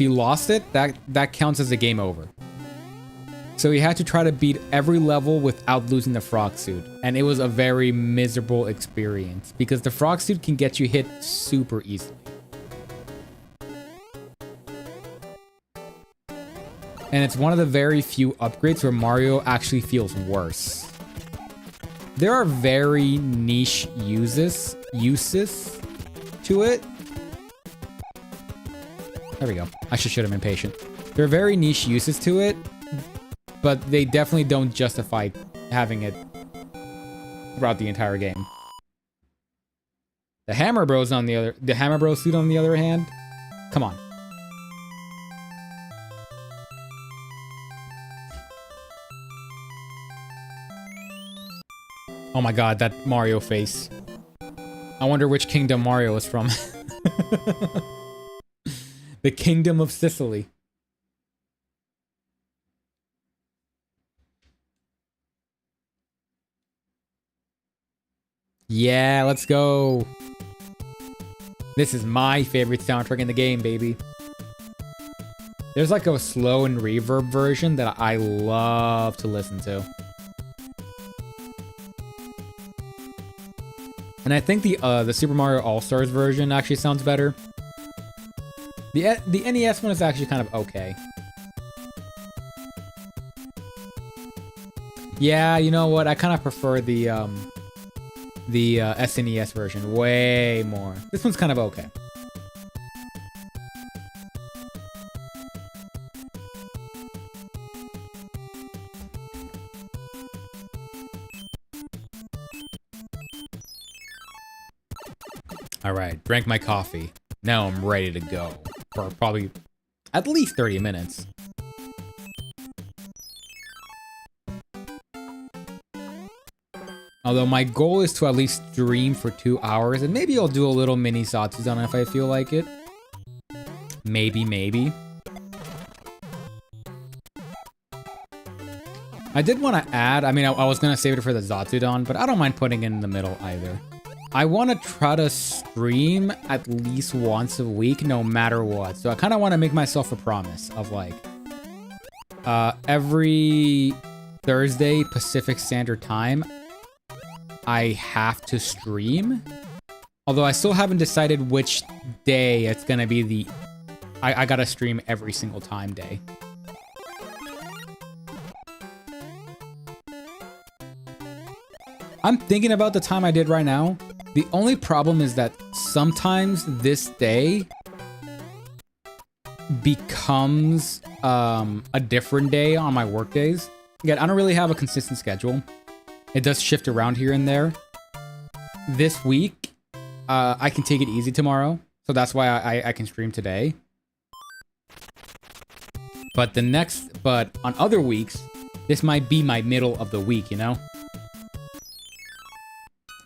lost it, that counts as a game over. So he had to try to beat every level without losing the frog suit. And it was a very miserable experience because the frog suit can get you hit super easily. And it's one of the very few upgrades where Mario actually feels worse. There are very niche uses to it. There we go. I should shoot him impatient. There are very niche uses to it, but they definitely don't justify having it throughout the entire game. The Hammer Bros suit on the other hand, come on. Oh my god, that Mario face. I wonder which kingdom Mario is from. The Kingdom of Sicily. Yeah, let's go. This is my favorite soundtrack in the game, baby. There's like a slow and reverb version that I love to listen to. And I think the Super Mario All-Stars version actually sounds better. The NES one is actually kind of okay. Yeah, you know what? I kind of prefer the SNES version way more. This one's kind of okay. All right, drank my coffee. Now I'm ready to go for probably at least 30 minutes. Although my goal is to at least stream for 2 hours, and maybe I'll do a little mini Satsuzan if I feel like it. Maybe. I did want to add, I mean, I was going to save it for the Zatsudon, but I don't mind putting it in the middle either. I want to try to stream at least once a week, no matter what. So I kind of want to make myself a promise of like, every Thursday Pacific Standard Time, I have to stream. Although I still haven't decided which day it's going to be the I gotta stream every single time day. I'm thinking about the time I did right now. The only problem is that sometimes this day becomes a different day on my work days. Again, I don't really have a consistent schedule. It does shift around here and there. This week, I can take it easy tomorrow. So that's why I can stream today. But on other weeks, this might be my middle of the week, you know?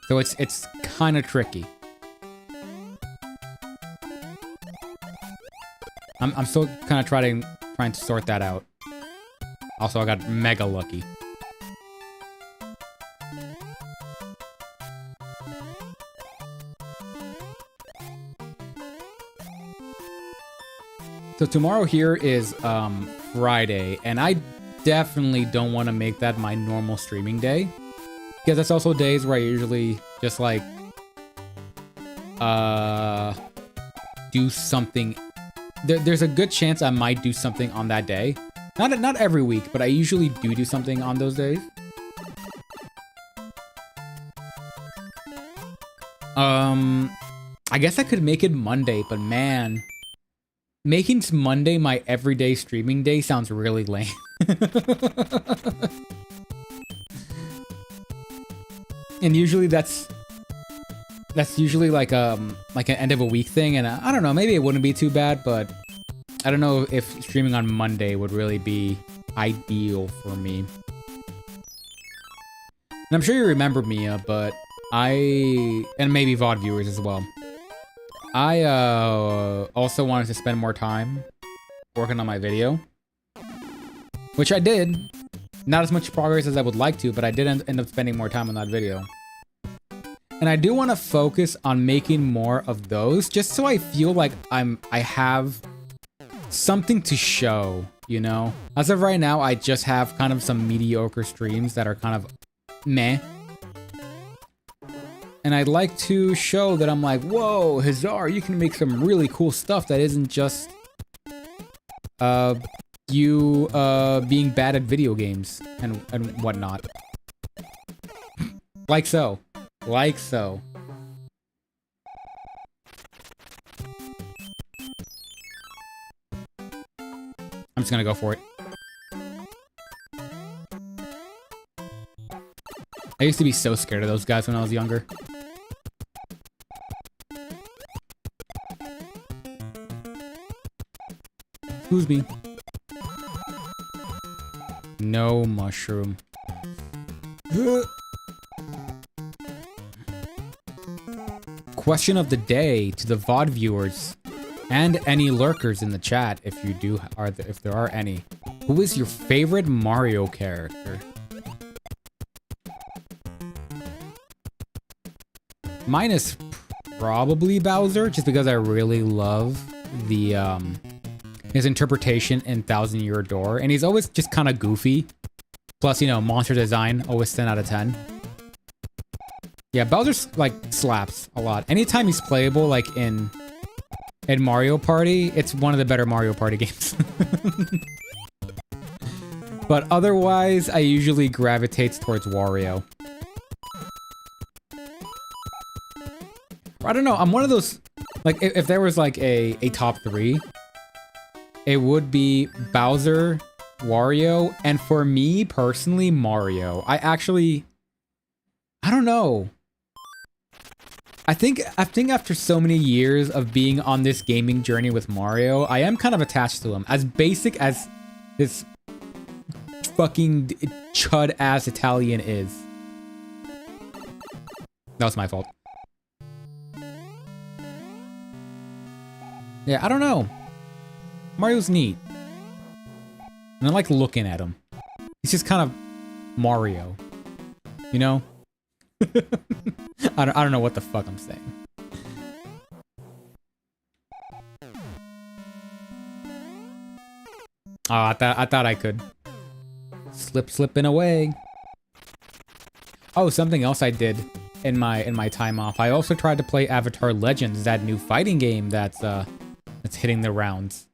So it's kind of tricky. I'm still kind of trying to sort that out. Also, I got mega lucky. So tomorrow here is Friday, and I definitely don't want to make that my normal streaming day. Because that's also days where I usually just like do something. There's a good chance I might do something on that day. Not every week, but I usually do something on those days. I guess I could make it Monday, but man, making Monday my everyday streaming day sounds really lame. And usually that's usually like an end of a week thing, and I don't know, maybe it wouldn't be too bad, but I don't know if streaming on Monday would really be ideal for me. And I'm sure you remember Mia, but and maybe VOD viewers as well. I also wanted to spend more time working on my video, which I did. Not as much progress as I would like to, but I did end up spending more time on that video. And I do want to focus on making more of those, just so I feel like I have something to show, you know? As of right now, I just have kind of some mediocre streams that are kind of meh. And I'd like to show that I'm like, whoa, Hazar, you can make some really cool stuff that isn't just you being bad at video games and whatnot. Like so. Like so. I'm just gonna go for it. I used to be so scared of those guys when I was younger. Excuse me. No mushroom. Question of the day to the VOD viewers and any lurkers in the chat, if there are any. Who is your favorite Mario character? Mine is probably Bowser, just because I really love the his interpretation in Thousand Year Door, and he's always just kind of goofy. Plus, you know, monster design, always 10 out of 10. Yeah, Bowser like slaps a lot. Anytime he's playable, like in Mario Party, it's one of the better Mario Party games. But otherwise, I usually gravitate towards Wario. I don't know, I'm one of those, like, if there was like a top 3, it would be Bowser, Wario, and for me personally, Mario. I don't know. I think after so many years of being on this gaming journey with Mario, I am kind of attached to him. As basic as this fucking chud-ass Italian is. That was my fault. Yeah, I don't know. Mario's neat. And I like looking at him. He's just kind of Mario. You know? I don't know what the fuck I'm saying. Oh, I thought I could slipping away. Oh, something else I did in my time off. I also tried to play Avatar Legends, that new fighting game that's hitting the rounds.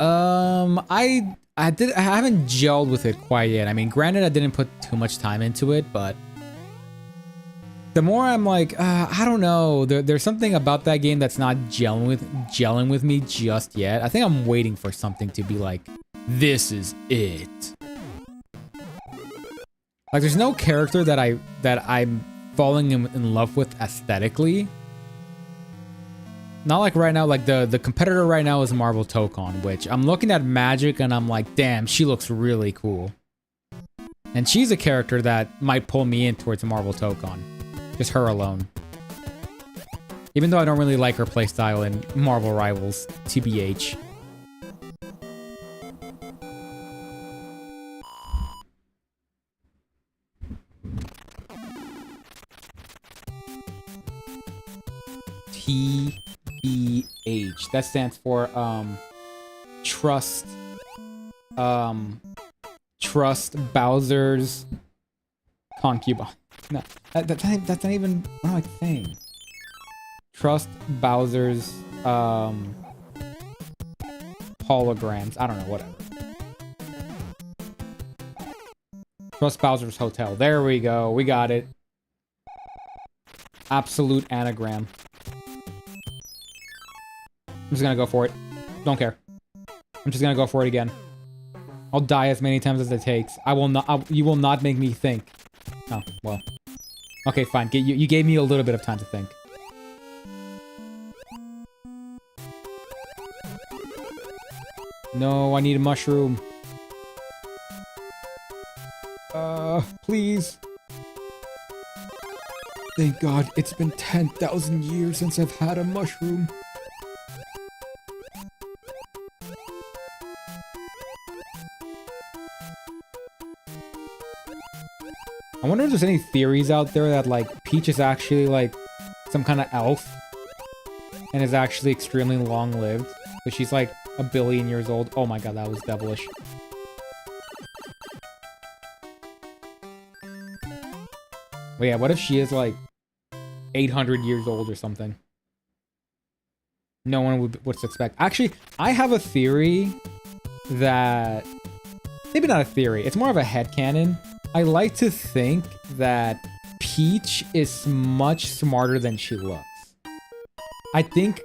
I haven't gelled with it quite yet. I mean, granted, I didn't put too much time into it, but the more I'm like, I don't know. There's something about that game that's not gelling with me just yet. I think I'm waiting for something to be like, this is it. Like, there's no character that I'm falling in love with aesthetically. Not like right now, like the competitor right now is Marvel Tokon, which I'm looking at Magic and I'm like, damn, she looks really cool. And she's a character that might pull me in towards Marvel Tokon. Just her alone. Even though I don't really like her playstyle in Marvel Rivals, TBH. TBH. That stands for Trust Bowser's concubine. No, that's not even, what am I saying? Trust Bowser's holograms. I don't know, whatever. Trust Bowser's hotel. There we go. We got it. Absolute anagram. I'm just gonna go for it. Don't care. I'm just gonna go for it again. I'll die as many times as it takes. I will not. You will not make me think. Oh, well. Okay, fine. You gave me a little bit of time to think. No, I need a mushroom. Please. Thank God, it's been 10,000 years since I've had a mushroom. I wonder if there's any theories out there that, like, Peach is actually, like, some kind of elf and is actually extremely long-lived. But she's, like, 1 billion years old. Oh my god, that was devilish. But yeah, what if she is, like, 800 years old or something? No one would suspect. Actually, I have a theory that... Maybe not a theory. It's more of a headcanon. I like to think that Peach is much smarter than she looks. I think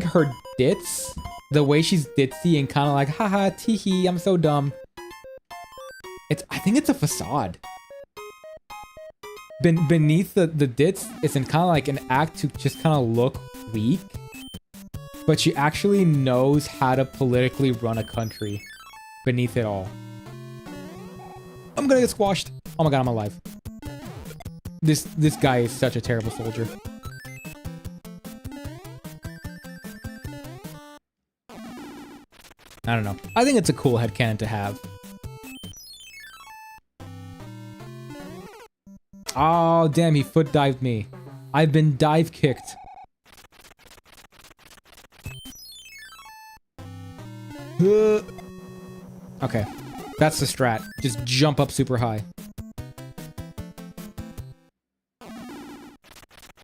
her ditz, the way she's ditzy and kind of like, haha, teehee, I'm so dumb. I think it's a facade. Beneath the ditz, it's in kind of like an act to just kind of look weak. But she actually knows how to politically run a country beneath it all. I'm gonna get squashed. Oh my god, I'm alive. This guy is such a terrible soldier. I don't know. I think it's a cool headcanon to have. Oh, damn, he foot dived me. I've been dive kicked. Okay, that's the strat. Just jump up super high.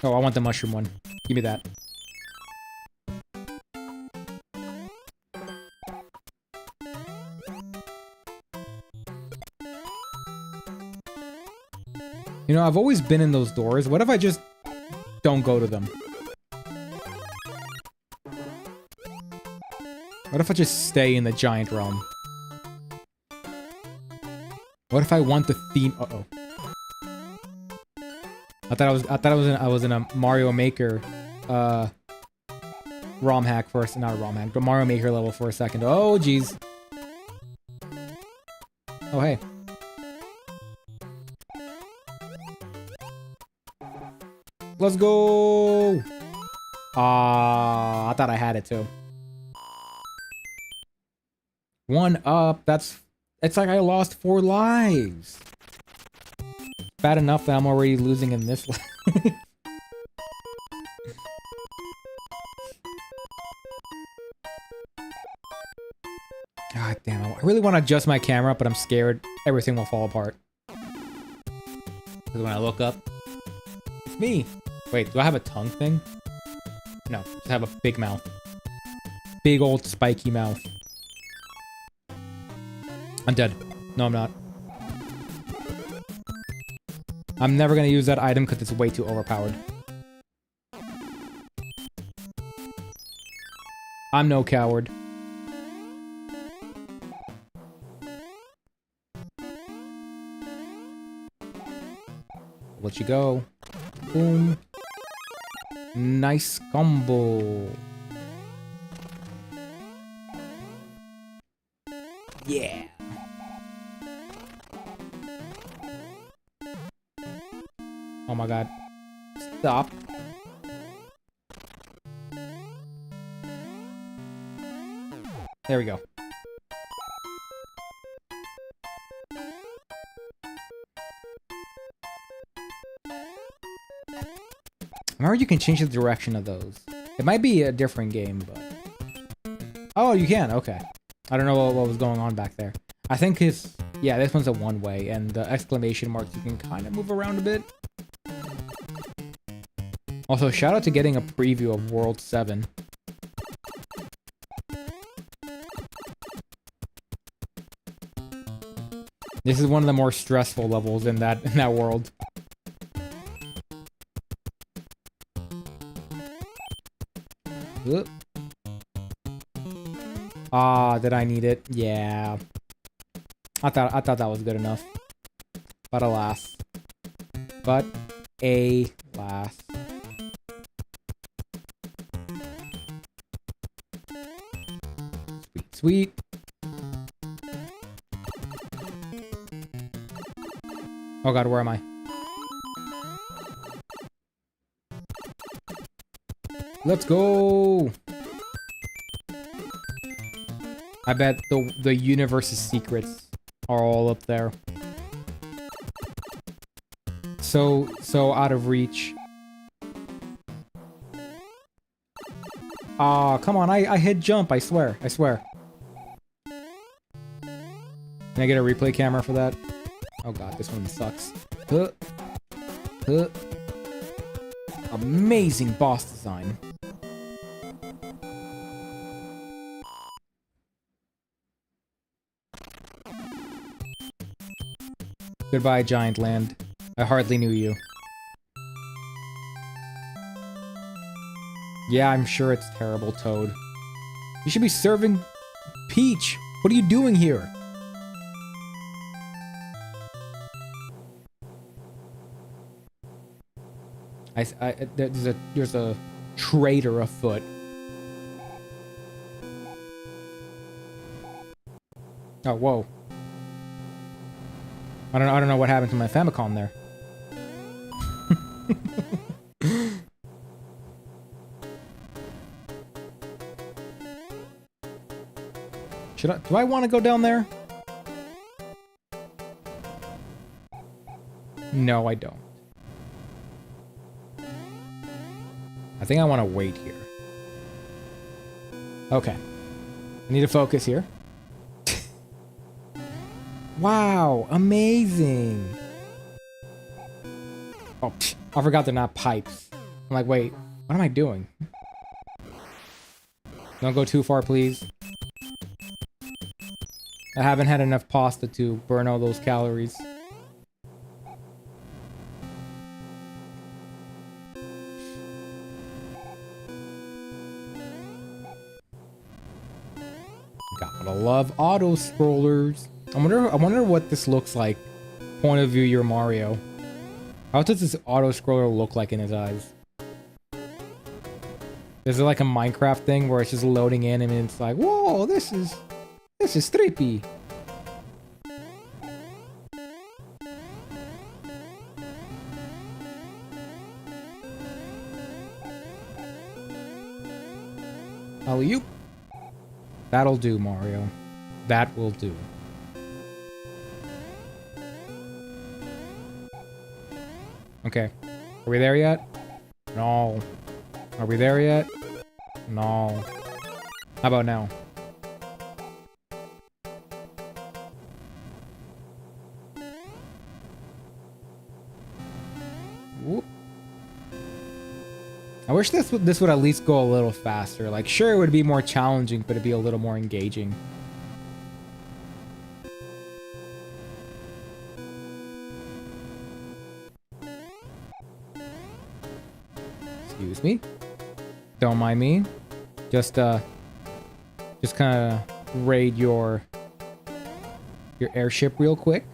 Oh, I want the mushroom one. Give me that. You know, I've always been in those doors. What if I just don't go to them? What if I just stay in the giant realm? What if I want the theme? Uh-oh. I was in a Mario Maker ROM hack first, not a ROM hack, but Mario Maker level for a second. Oh jeez. Oh hey. Let's go! I thought I had it too. 1 up, it's like I lost 4 lives. Bad enough that I'm already losing in this life. God damn, I really want to adjust my camera, but I'm scared everything will fall apart. Because when I look up, it's me. Wait, do I have a tongue thing? No, just have a big mouth. Big old spiky mouth. I'm dead. No, I'm not. I'm never gonna use that item because it's way too overpowered. I'm no coward. Let you go. Boom. Nice combo. Yeah. Oh my god. Stop. There we go. Remember, you can change the direction of those. It might be a different game, but... Oh, you can. Okay. I don't know what was going on back there. I think it's... Yeah, this one's a one-way, and the exclamation marks you can kind of move around a bit. Also, shout out to getting a preview of World 7. This is one of the more stressful levels in that world. Ah, did I need it? Yeah. I thought that was good enough. But alas. But alas. Sweet, sweet. Oh god, where am I? Let's go! I bet the universe's secrets are all up there. So out of reach. Ah, come on, I hit jump, I swear. Can I get a replay camera for that? Oh god, this one sucks. Amazing boss design. Goodbye, Giant Land. I hardly knew you. Yeah, I'm sure it's terrible, Toad. You should be serving Peach. What are you doing here? There's a traitor afoot. Oh, whoa. I don't know what happened to my Famicom there. Do I want to go down there? No, I don't. I think I want to wait here. Okay. I need to focus here. Wow, amazing. Oh, I forgot they're not pipes. I'm like, wait, what am I doing? Don't go too far, please. I haven't had enough pasta to burn all those calories. Gotta love auto scrollers. I wonder what this looks like. Point of view, you're Mario. How does this auto scroller look like in his eyes? Is it like a Minecraft thing where it's just loading in and it's like, whoa, this is trippy. Alley-oop. That'll do, Mario. That will do. Okay. Are we there yet? No. Are we there yet? No. How about now? Whoop. I wish this would at least go a little faster. Like, sure, it would be more challenging, but it'd be a little more engaging. Excuse me. Don't mind me. Just kind of raid your airship real quick.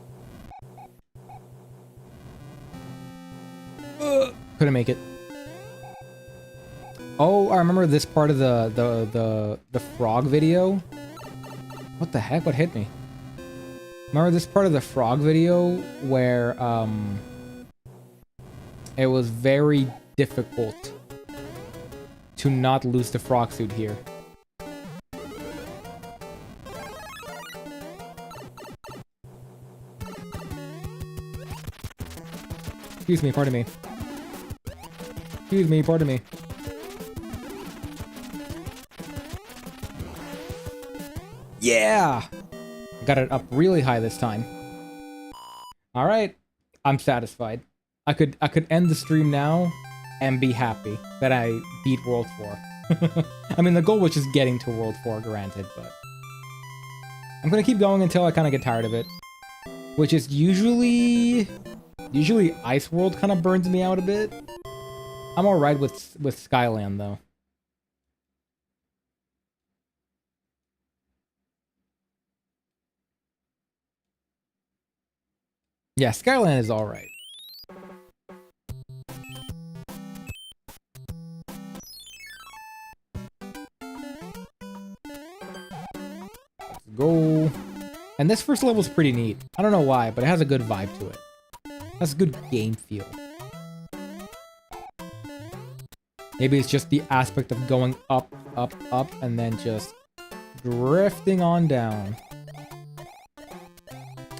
Couldn't make it. Oh, I remember this part of the frog video. What the heck? What hit me? Remember this part of the frog video where it was very difficult to not lose the frog suit here. Excuse me, pardon me. Excuse me, pardon me. Yeah! Got it up really high this time. Alright. I'm satisfied. I could end the stream now and be happy that I beat World 4. I mean, the goal was just getting to World 4, granted, but I'm gonna keep going until I kind of get tired of it. Which is usually Ice World kind of burns me out a bit. I'm alright with Skyland, though. Yeah, Skyland is alright. Let's go. And this first level is pretty neat. I don't know why, but it has a good vibe to it. It has a good game feel. Maybe it's just the aspect of going up, up, up, and then just drifting on down.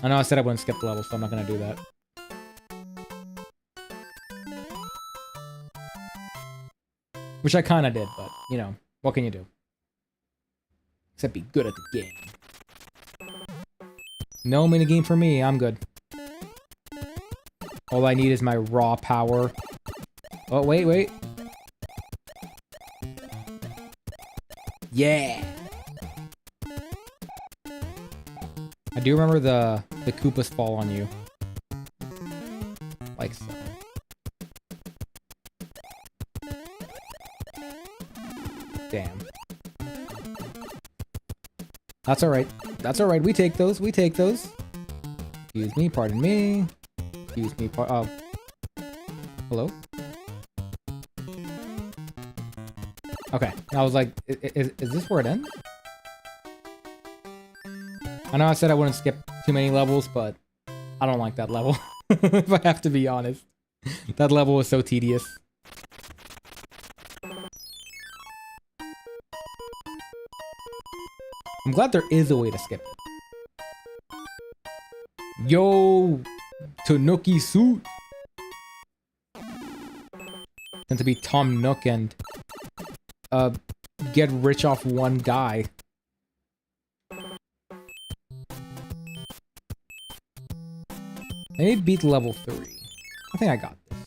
I know I said I wouldn't skip the level, so I'm not gonna do that. Which I kinda did, but, you know, what can you do? Except be good at the game. No minigame for me, I'm good. All I need is my raw power. Oh, wait. Yeah! I do remember the Koopas fall on you. Like so. Damn. That's alright. That's alright. We take those. We take those. Excuse me. Pardon me. Excuse me. Oh. Hello? Okay. I was like, is this where it ends? I know I said I wouldn't skip too many levels, but I don't like that level. If I have to be honest. That level was so tedious. I'm glad there is a way to skip it. Yo, Tanuki suit. And to be Tom Nook and get rich off one guy. Maybe beat level 3. I think I got this.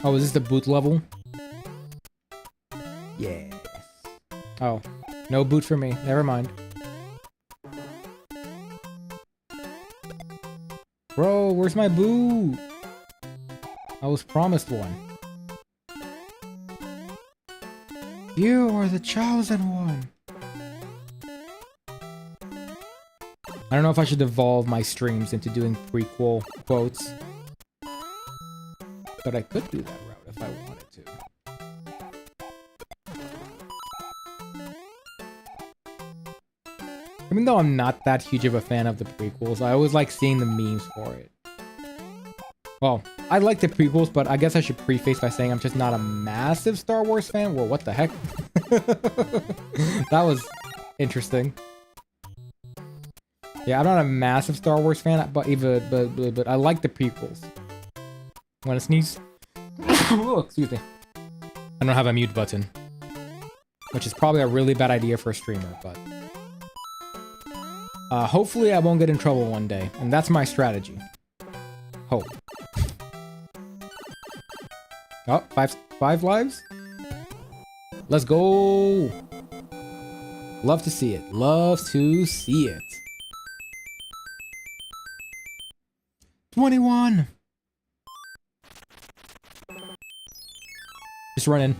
Oh, is this the boot level? Yes. Oh, no boot for me. Never mind. Bro, where's my boot? I was promised one. You are the chosen one. I don't know if I should evolve my streams into doing prequel quotes. But I could do that route if I wanted to. Even though I'm not that huge of a fan of the prequels, I always like seeing the memes for it. Well, I like the prequels, but I guess I should preface by saying I'm just not a massive Star Wars fan. Well, what the heck? That was interesting. Yeah, I'm not a massive Star Wars fan, but I like the prequels. Want to sneeze? Oh, excuse me. I don't have a mute button, which is probably a really bad idea for a streamer, but hopefully I won't get in trouble one day, and that's my strategy. Hope. Oh, five lives? Let's go! Love to see it. Love to see it. 21! Just run in.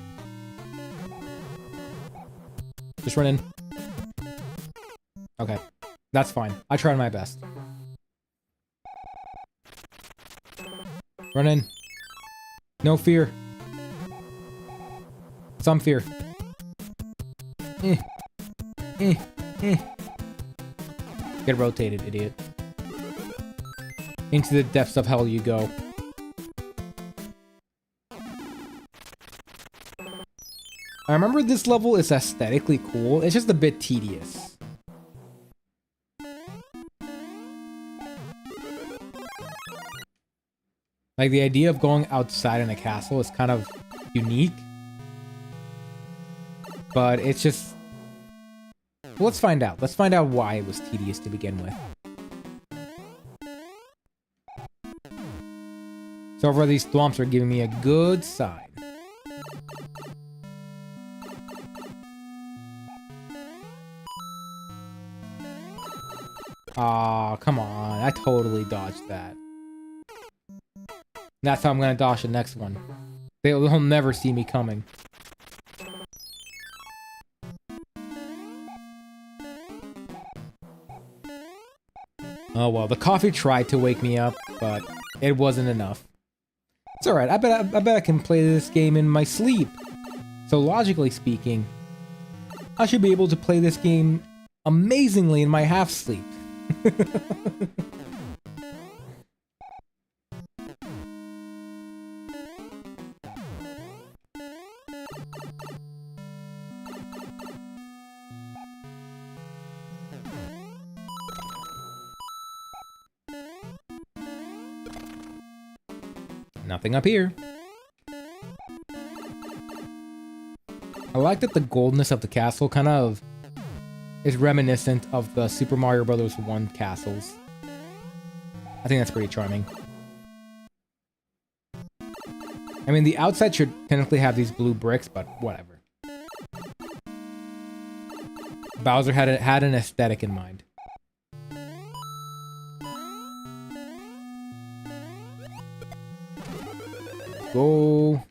Just run in. Okay. That's fine. I tried my best. Run in. No fear. Some fear. Get rotated, idiot. Into the depths of hell you go. I remember this level is aesthetically cool. It's just a bit tedious. Like, the idea of going outside in a castle is kind of unique. But it's just... Well, let's find out. Let's find out why it was tedious to begin with. So far, these thwomps are giving me a good sign. Aw, come on. I totally dodged that. That's how I'm gonna dodge the next one. They'll never see me coming. Oh well, the coffee tried to wake me up, but it wasn't enough. It's alright, I bet I can play this game in my sleep. So logically speaking, I should be able to play this game amazingly in my half-sleep. Nothing up here. I like that the goldness of the castle kind of is reminiscent of the Super Mario Bros. 1 castles. I think that's pretty charming. I mean, the outside should technically have these blue bricks, but whatever. Bowser had an aesthetic in mind. Go.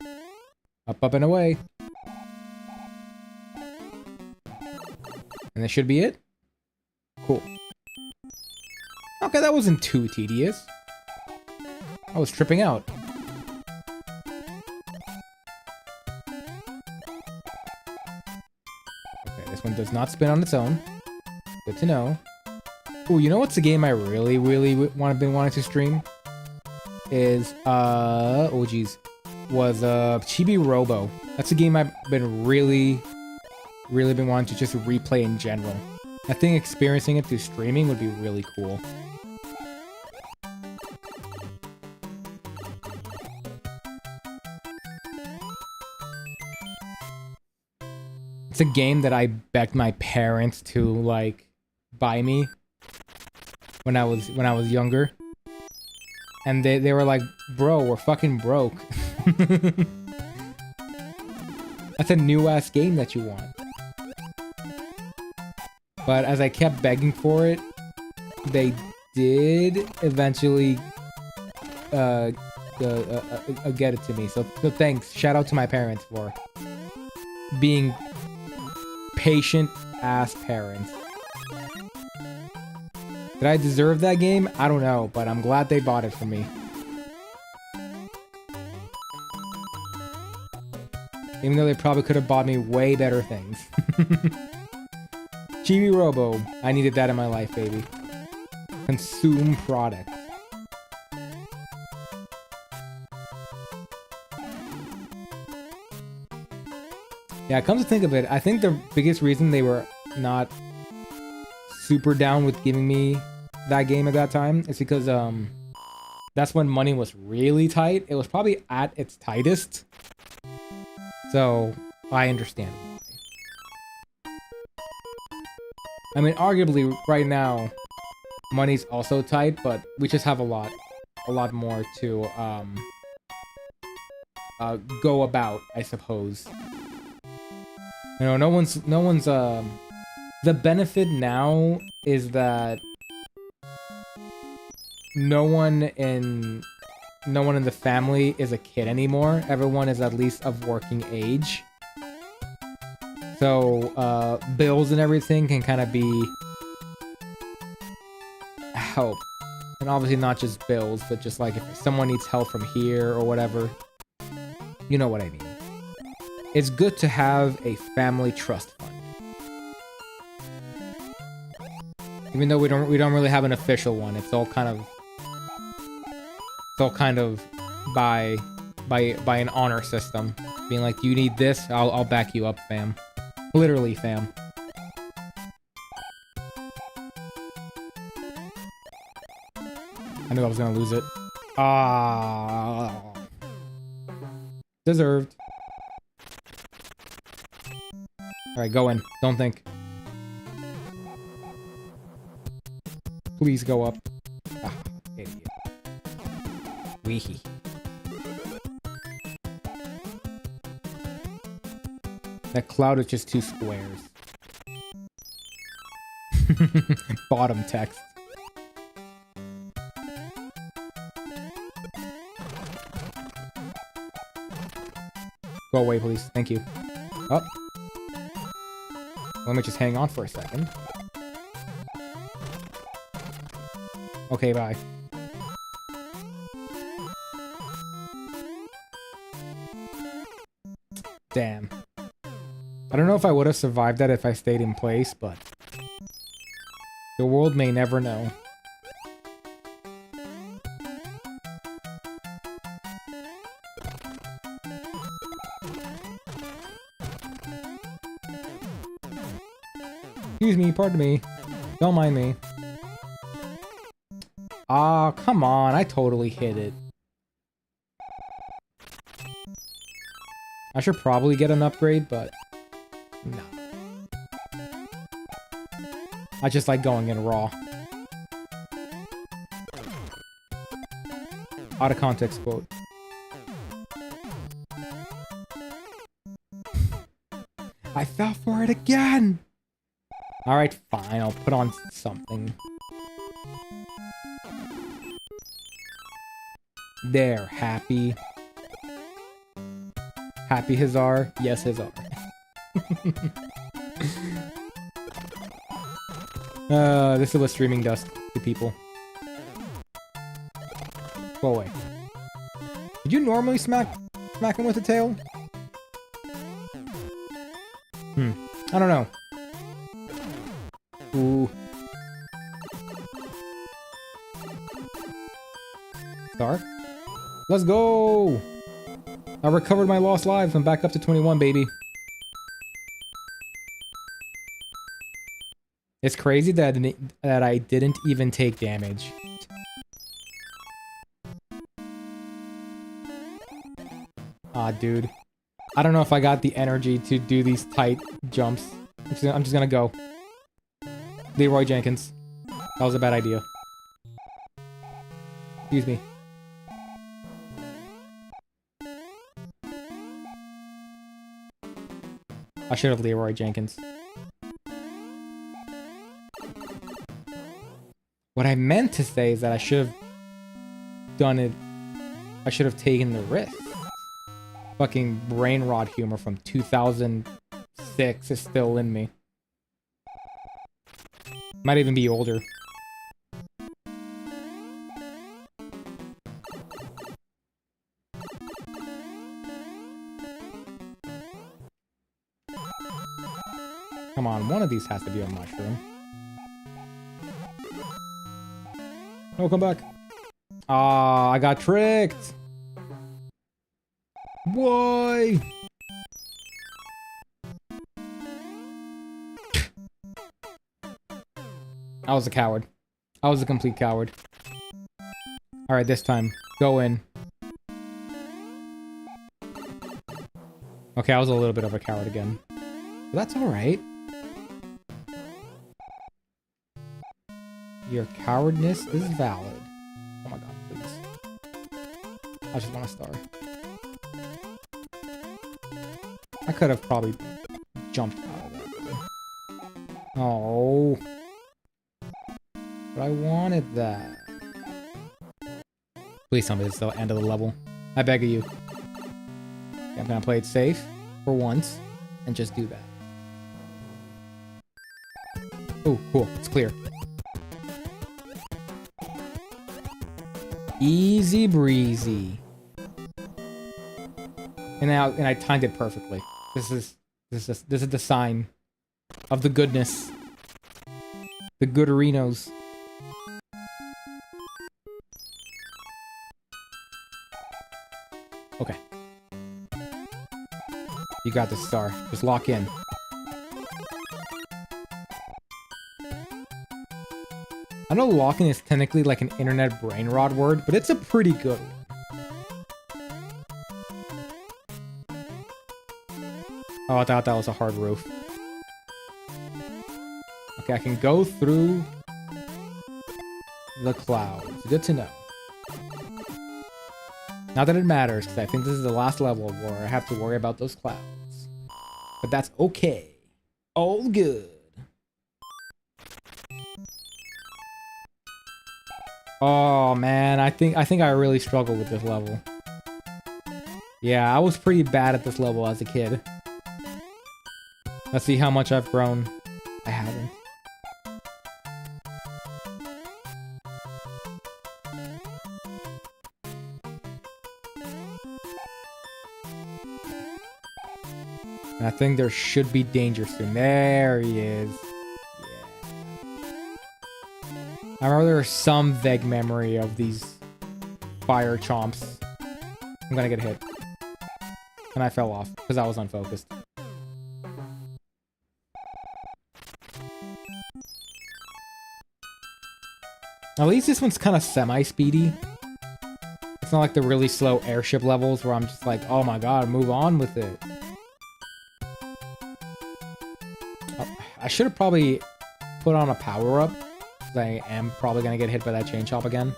Up, up, and away. And that should be it? Cool. Okay, that wasn't too tedious. I was tripping out. Okay, this one does not spin on its own. Good to know. Ooh, you know what's a game I really been wanting to stream? Is, oh geez. Was, Chibi Robo. That's a game I've been really been wanting to just replay in general. I think experiencing it through streaming would be really cool. It's a game that I begged my parents to, like, buy me when I was younger. And they were like, bro, we're fucking broke. That's a new-ass game that you want. But as I kept begging for it, they did eventually get it to me. So thanks. Shout out to my parents for being patient-ass parents. Did I deserve that game? I don't know, but I'm glad they bought it for me. Even though they probably could have bought me way better things. Chibi Robo. I needed that in my life, baby. Consume product. Yeah, come to think of it, I think the biggest reason they were not super down with giving me that game at that time is because that's when money was really tight. It was probably at its tightest. So I understand why. I mean, arguably right now money's also tight, but we just have a lot more to go about, I suppose. You know, no one's the benefit now is that no one in the family is a kid anymore. Everyone is at least of working age. So, bills and everything can kind of be help. And obviously not just bills, but just like if someone needs help from here or whatever. You know what I mean. It's good to have a family trust fund. Even though we don't really have an official one, it's all kind of by an honor system. Being like, you need this, I'll back you up, fam. Literally, fam. I knew I was gonna lose it. Ah, deserved. Alright, go in. Don't think. Please go up. Ah, idiot. Weehee. That cloud is just two squares. Bottom text. Go away, please. Thank you. Up. Let me just hang on for a second. Okay, bye. Damn. I don't know if I would have survived that if I stayed in place, but the world may never know. Excuse me, pardon me. Don't mind me. Ah, come on. I totally hit it. I should probably get an upgrade, but no. I just like going in raw. Out of context quote. I fell for it again! Alright, fine. I'll put on something. There, happy. Happy Hazar? Yes, Hazar. This is what streaming does to people. Go away. Did you normally smack him with the tail? I don't know. Ooh. Star? Let's go! I recovered my lost lives. I'm back up to 21, baby. It's crazy that I didn't even take damage. Ah, dude. I don't know if I got the energy to do these tight jumps. I'm just gonna go. Leroy Jenkins. That was a bad idea. Excuse me. I should have Leroy Jenkins. What I meant to say is that I should have done it. I should have taken the risk. Fucking brain rot humor from 2006 is still in me. Might even be older. Come on, one of these has to be a mushroom. No, come back. Ah, I got tricked. Why? I was a coward. I was a complete coward. Alright, this time. Go in. Okay, I was a little bit of a coward again. But that's alright. Your cowardness is valid. Oh my god, please. I just want a star. I could have probably jumped out of that. Oh. But I wanted that. Please tell me this is the end of the level. I beg of you. Okay, I'm gonna play it safe for once and just do that. Oh, cool. It's clear. Easy breezy. And I timed it perfectly. This is the sign of the goodness. The gooderinos. Okay. You got the star. Just lock in. I know locking is technically like an internet brain rot word, but it's a pretty good one. Oh, I thought that was a hard roof. Okay, I can go through the clouds. Good to know. Not that it matters, because I think this is the last level where I have to worry about those clouds. But that's okay. All good. Oh man, I think I really struggled with this level. Yeah, I was pretty bad at this level as a kid. Let's see how much I've grown. I haven't. And I think there should be danger soon. There he is. Yeah. I remember there was some vague memory of these fire chomps. I'm gonna get hit. And I fell off because I was unfocused. At least this one's kind of semi-speedy. It's not like the really slow airship levels where I'm just like, oh my god, move on with it. Oh, I should have probably put on a power-up, because I am probably going to get hit by that chain chomp again.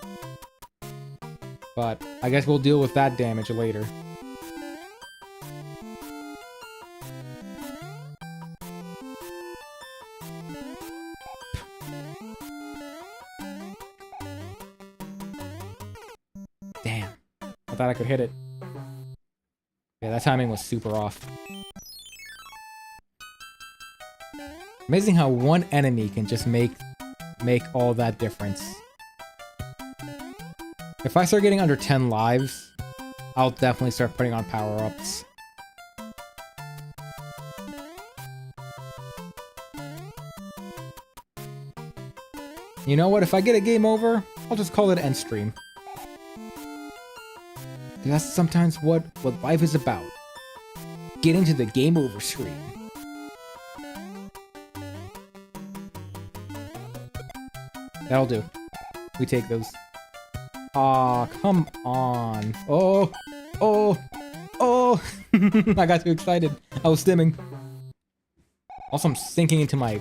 But I guess we'll deal with that damage later. Damn. I thought I could hit it. Yeah, that timing was super off. Amazing how one enemy can just make all that difference. If I start getting under 10 lives, I'll definitely start putting on power-ups. You know what? If I get a game over, I'll just call it end stream. That's sometimes what life is about. Getting to the game over screen. That'll do. We take those. Aw, come on. Oh, oh, oh. I got too excited. I was stimming. Also, I'm sinking into my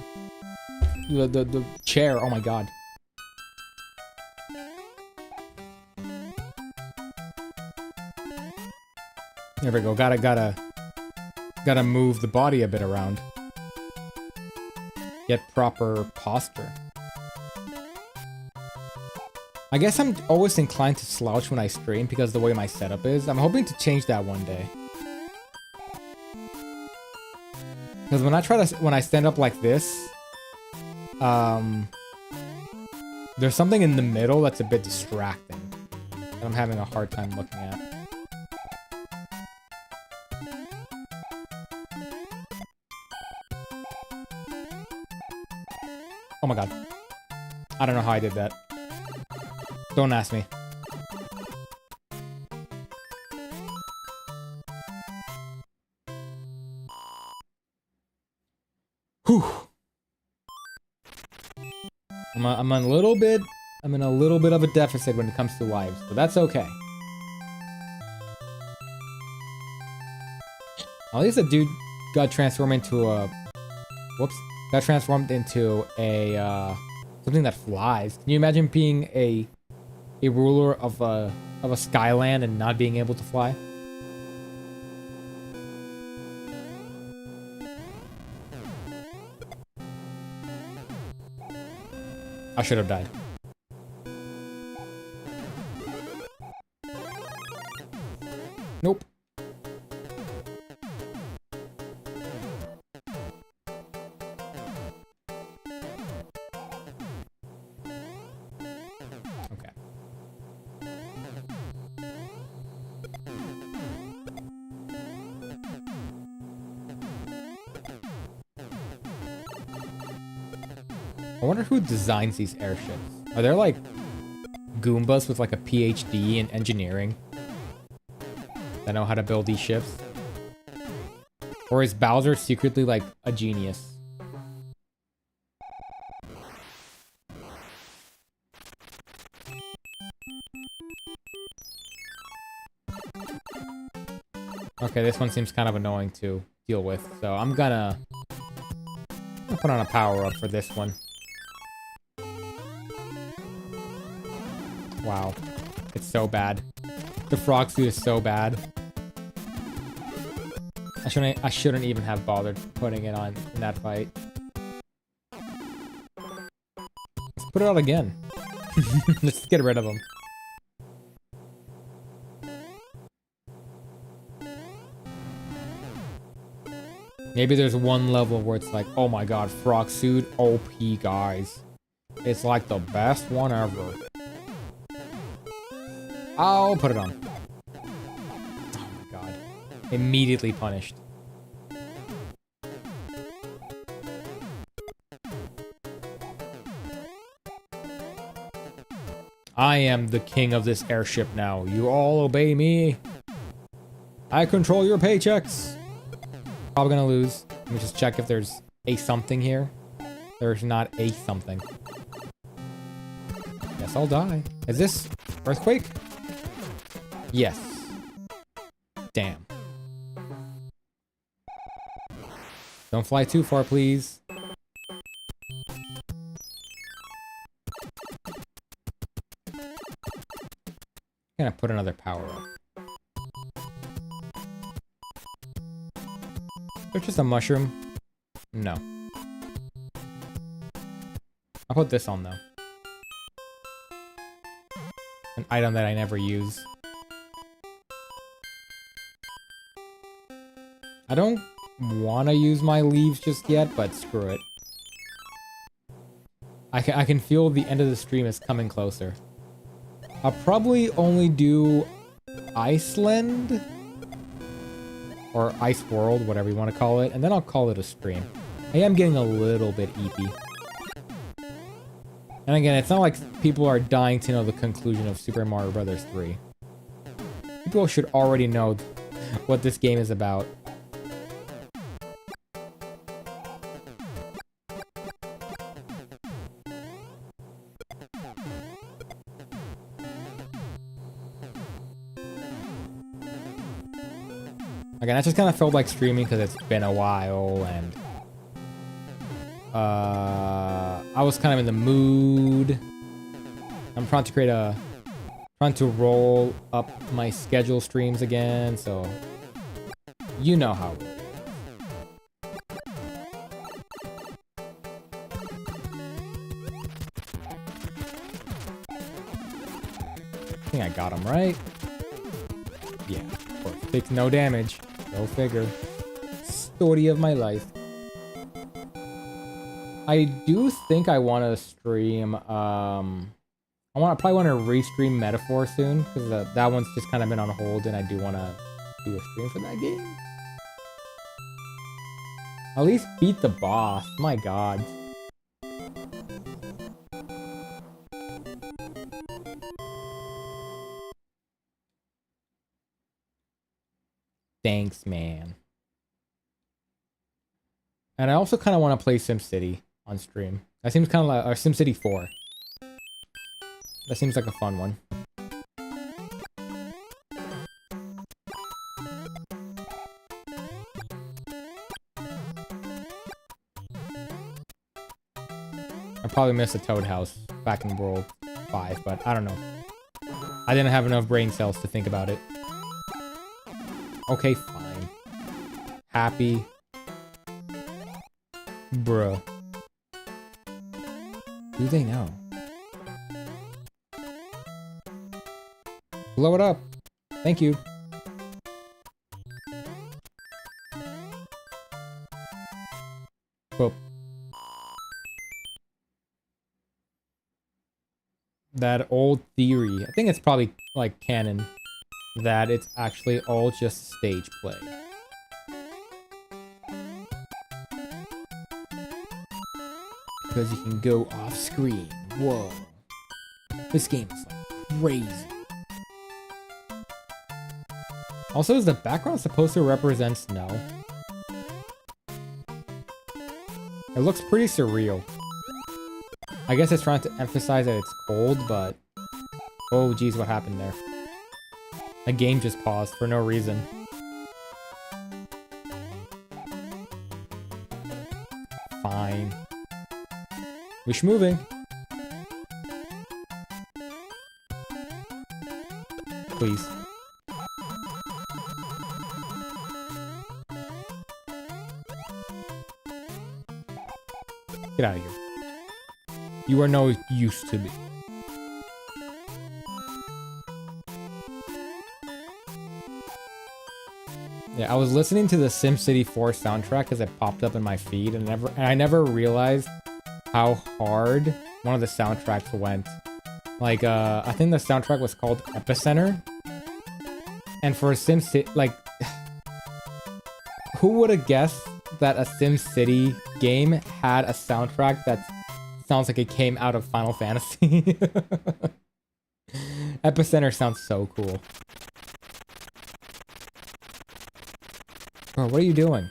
the chair. Oh my god. There we go. Gotta move the body a bit around. Get proper posture. I guess I'm always inclined to slouch when I stream because of the way my setup is. I'm hoping to change that one day. Because when I stand up like this, there's something in the middle that's a bit distracting that I'm having a hard time looking at. Oh my god. I don't know how I did that. Don't ask me. Whew. I'm in a little bit of a deficit when it comes to lives, but that's okay. At least the dude got transformed into a... Whoops. Got transformed into a, something that flies. Can you imagine being a ruler of a skyland and not being able to fly? I should have died. Nope. Okay. I wonder who designs these airships. Are there like Goombas with like a PhD in engineering that know how to build these ships? Or is Bowser secretly like a genius? Okay, this one seems kind of annoying to deal with, so I'm gonna put on a power-up for this one. Wow. It's so bad. The frog suit is so bad. I shouldn't even have bothered putting it on in that fight. Let's put it out again. Let's get rid of him. Maybe there's one level where it's like, oh my god, frog suit, OP guys. It's like the best one ever. I'll put it on. Oh my god. Immediately punished. I am the king of this airship now. You all obey me. I control your paychecks. Probably gonna lose. Let me just check if there's a something here. There's not a something. Guess I'll die. Is this earthquake? Yes. Damn. Don't fly too far, please. Gonna put another power up. There's just a mushroom. No. I'll put this on though. An item that I never use. I don't want to use my leaves just yet, but screw it. I can feel the end of the stream is coming closer. I'll probably only do Iceland or Ice World, whatever you want to call it, and then I'll call it a stream. I am getting a little bit eepy. And again, it's not like people are dying to know the conclusion of Super Mario Bros. 3. People should already know what this game is about. Again, I just kind of felt like streaming because it's been a while, and I was kind of in the mood. I'm trying to roll up my schedule streams again, so you know how it is. I think I got him right. Yeah, of course. Takes no damage. Go figure. Story of my life. I do think I want to stream, I probably want to restream Metaphor soon, because that one's just kind of been on hold, and I do want to do a stream for that game. At least beat the boss, my god. Thanks, man. And I also kind of want to play SimCity on stream. That seems kind of like, or SimCity 4. That seems like a fun one. I probably missed a Toad House back in World 5, but I don't know. I didn't have enough brain cells to think about it. Okay, fine. Happy. Bruh. Do they know? Blow it up. Thank you. Well. That old theory. I think it's probably like canon. That it's actually all just stage play. Because you can go off screen. Whoa. This game is like crazy. Also, is the background supposed to represent snow? It looks pretty surreal. I guess it's trying to emphasize that it's cold, but... Oh geez, what happened there? The game just paused for no reason. Fine. Wish moving. Please. Get out of here. You are no use to me. Yeah, I was listening to the SimCity 4 soundtrack because it popped up in my feed, and I never realized how hard one of the soundtracks went. Like, I think the soundtrack was called Epicenter. And for a SimCity, like, who would have guessed that a SimCity game had a soundtrack that sounds like it came out of Final Fantasy? Epicenter sounds so cool. Bro, what are you doing?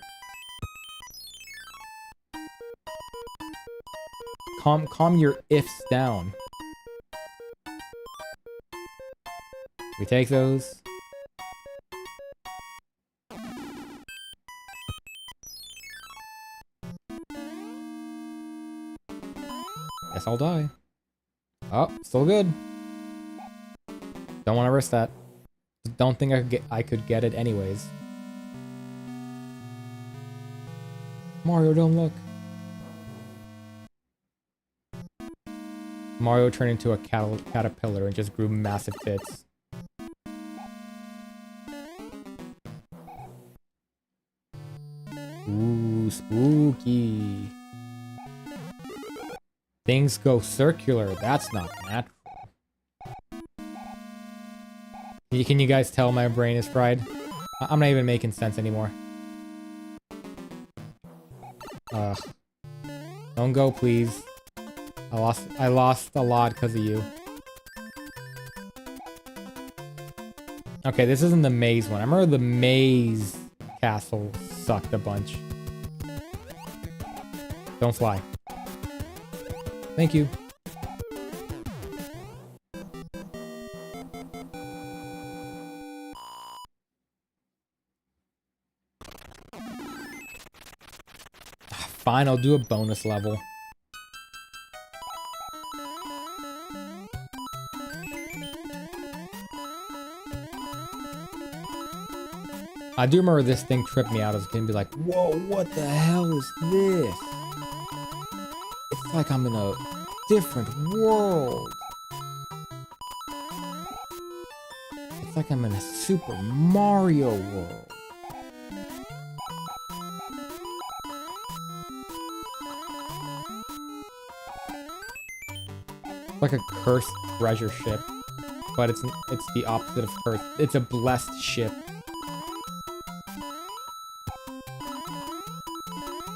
Calm your ifs down. We take those. Guess I'll die. Oh, still good. Don't want to risk that. Don't think I could get it anyways. Mario, don't look. Mario turned into a caterpillar and just grew massive tits. Ooh, spooky. Things go circular. That's not natural. Can you guys tell my brain is fried? I'm not even making sense anymore. Ugh. Don't go, please. I lost a lot because of you. Okay, this isn't the maze one. I remember the maze castle sucked a bunch. Don't fly. Thank you. Fine, I'll do a bonus level. I do remember this thing tripped me out as a kid and be like, whoa, what the hell is this? It's like I'm in a different world. It's like I'm in a Super Mario world. It's like a cursed treasure ship, but it's the opposite of cursed. It's a blessed ship.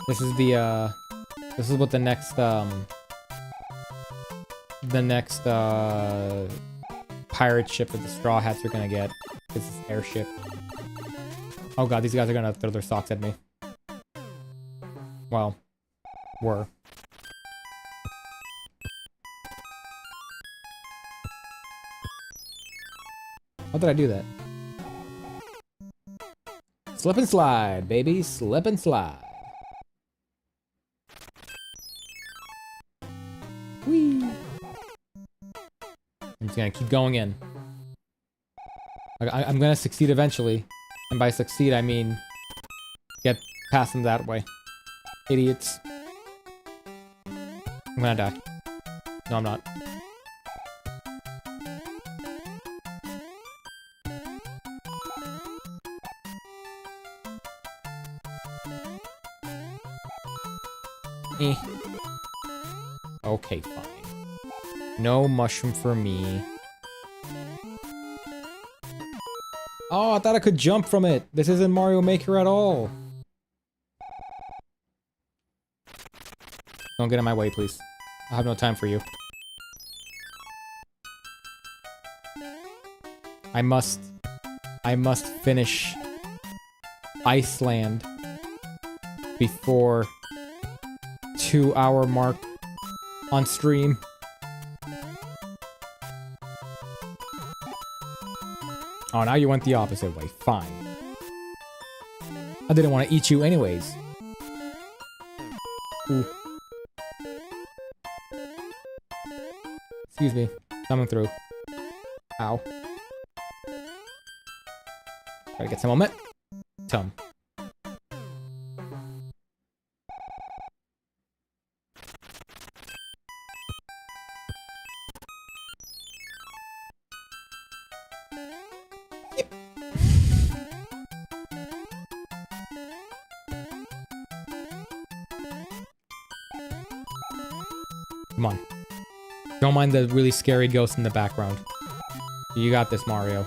This is the this is what the next pirate ship with the Straw Hats are gonna get. This is airship. Oh god, these guys are gonna throw their socks at me. Well, were. How did I do that? Slip and slide, baby. Slip and slide. Whee! I'm just gonna keep going in. I'm gonna succeed eventually. And by succeed, I mean get past them that way. Idiots. I'm gonna die. No, I'm not. Eh. Okay, fine. No mushroom for me. Oh, I thought I could jump from it. This isn't Mario Maker at all. Don't get in my way, please. I have no time for you. I must finish Iceland before 2-hour mark on stream. Oh, now you went the opposite way. Fine. I didn't want to eat you anyways. Ooh. Excuse me. Coming through. Ow. Gotta get some momentum. Come on. Don't mind the really scary ghost in the background. You got this, Mario.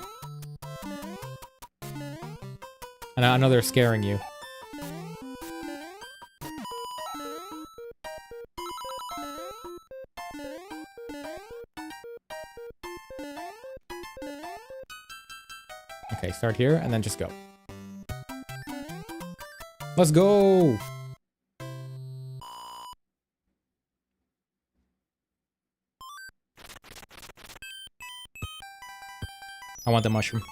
And I know they're scaring you. Okay, start here and then just go. Let's go! I want the mushroom.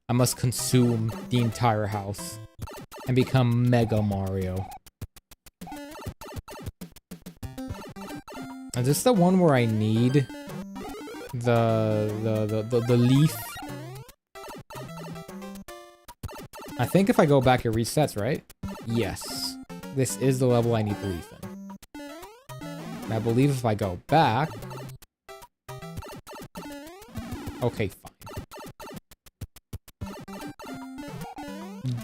I must consume the entire house and become Mega Mario. Is this the one where I need the leaf? I think if I go back it resets, right? Yes. This is the level I need the leaf in. And I believe if I go back... Okay, fine.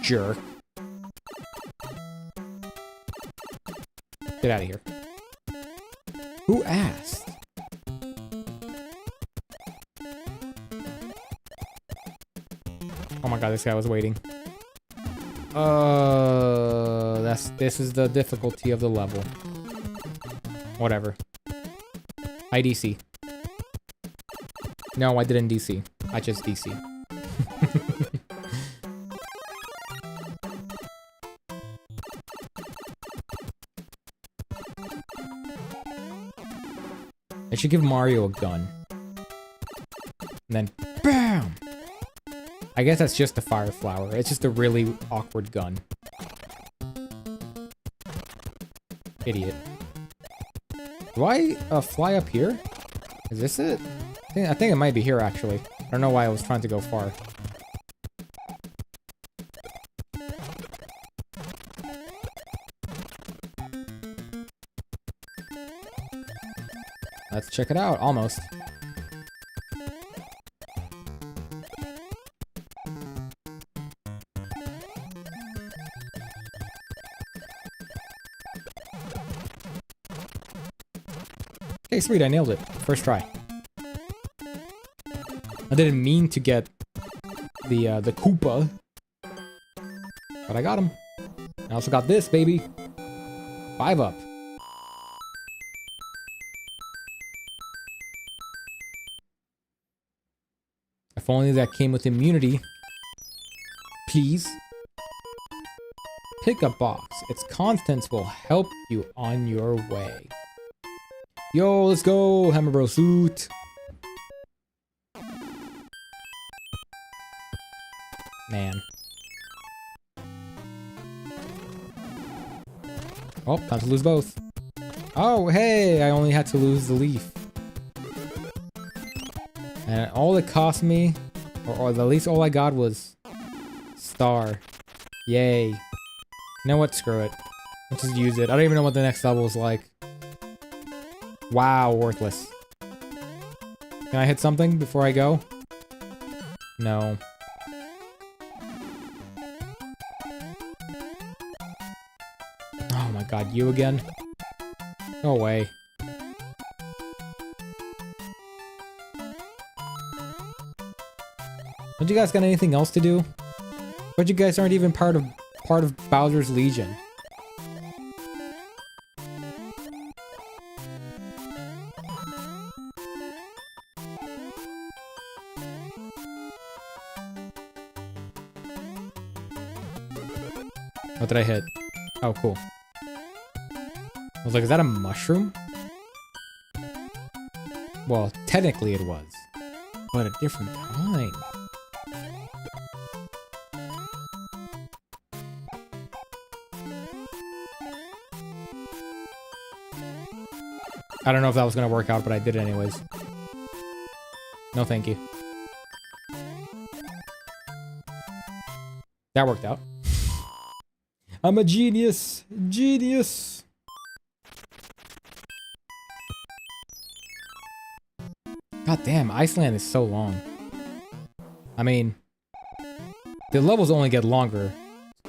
jerk. Get out of here. Who asked? Oh my god, this guy was waiting. This is the difficulty of the level. Whatever. IDC. No, I didn't DC. I just DC. I should give Mario a gun. And then, BAM! I guess that's just a fire flower. It's just a really awkward gun. Idiot. Do I fly up here? Is this it? I think it might be here, actually. I don't know why I was trying to go far. Let's check it out. Almost. Okay, sweet, I nailed it. First try. I didn't mean to get the Koopa, but I got him. I also got this, baby. 5 up. If only that came with immunity. Please. Pick a box. Its contents will help you on your way. Yo, let's go, Hammer Bro suit. Man. Oh, time to lose both. Oh, hey, I only had to lose the leaf. And all it cost me, or at least all I got was star. Yay. You know what? Screw it. Let's just use it. I don't even know what the next level is like. Wow, worthless. Can I hit something before I go? No. Oh my god, you again? No way. Don't you guys got anything else to do? But you guys aren't even part of Bowser's Legion. What did I hit? Oh, cool. I was like, is that a mushroom? Well, technically it was. But a different kind. I don't know if that was gonna work out, but I did it anyways. No thank you. That worked out. I'm a genius! Genius! God damn, Iceland is so long. I mean, the levels only get longer,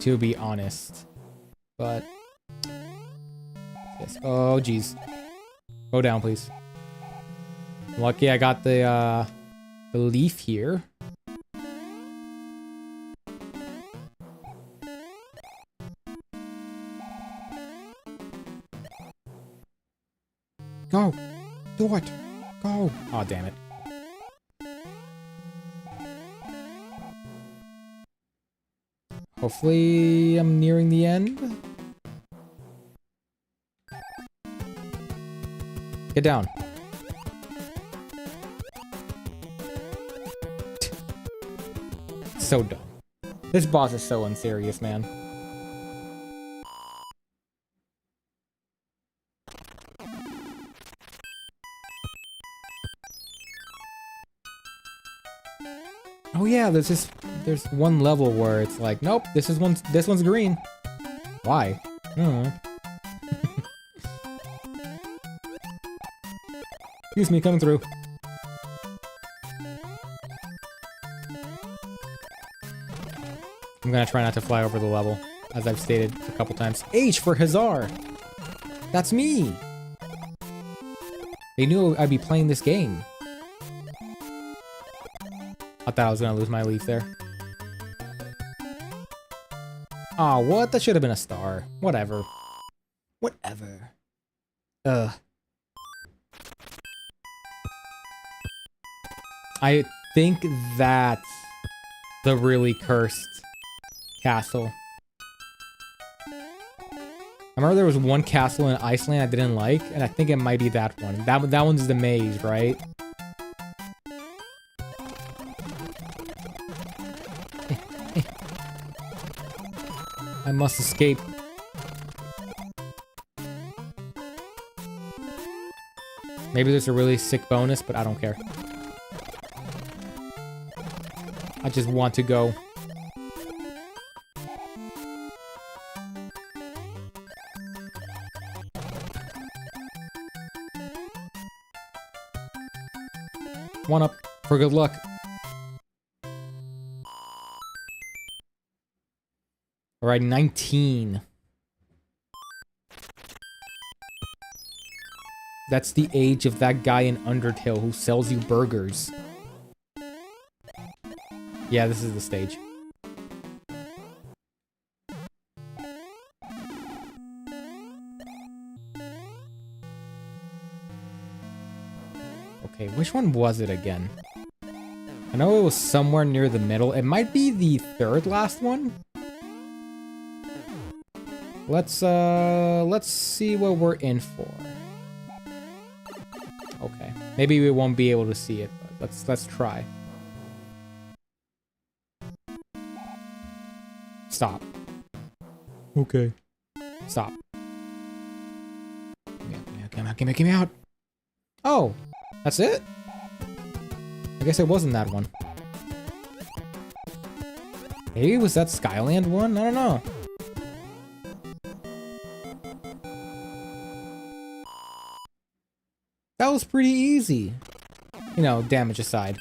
to be honest. But... yes. Oh, jeez. Go down, please. Lucky I got the leaf here. Go! Do it! Go! Aw, damn it. Hopefully I'm nearing the end. Get down. So dumb. This boss is so unserious, man. Oh yeah, there's one level where it's like, nope, this one's green. Why? I don't know. Excuse me, coming through. I'm gonna try not to fly over the level, as I've stated a couple times. H for Hazard! That's me! They knew I'd be playing this game. I thought I was gonna lose my leaf there. Aw, what? That should have been a star. Whatever. Whatever. Ugh. I think that's the really cursed castle. I remember there was one castle in Iceland I didn't like, and I think it might be that one. That one's the maze, right? I must escape. Maybe there's a really sick bonus, but I don't care. I just want to go. One up for good luck. All right, 19. That's the age of that guy in Undertale who sells you burgers. Yeah, this is the stage. Okay, which one was it again? I know it was somewhere near the middle. It might be the third last one. Let's see what we're in for. Okay. Maybe we won't be able to see it, but let's try. Stop. Okay. Stop. Get me out. Oh, that's it? I guess it wasn't that one. Maybe was that Skyland one? I don't know. That was pretty easy. You know, damage aside.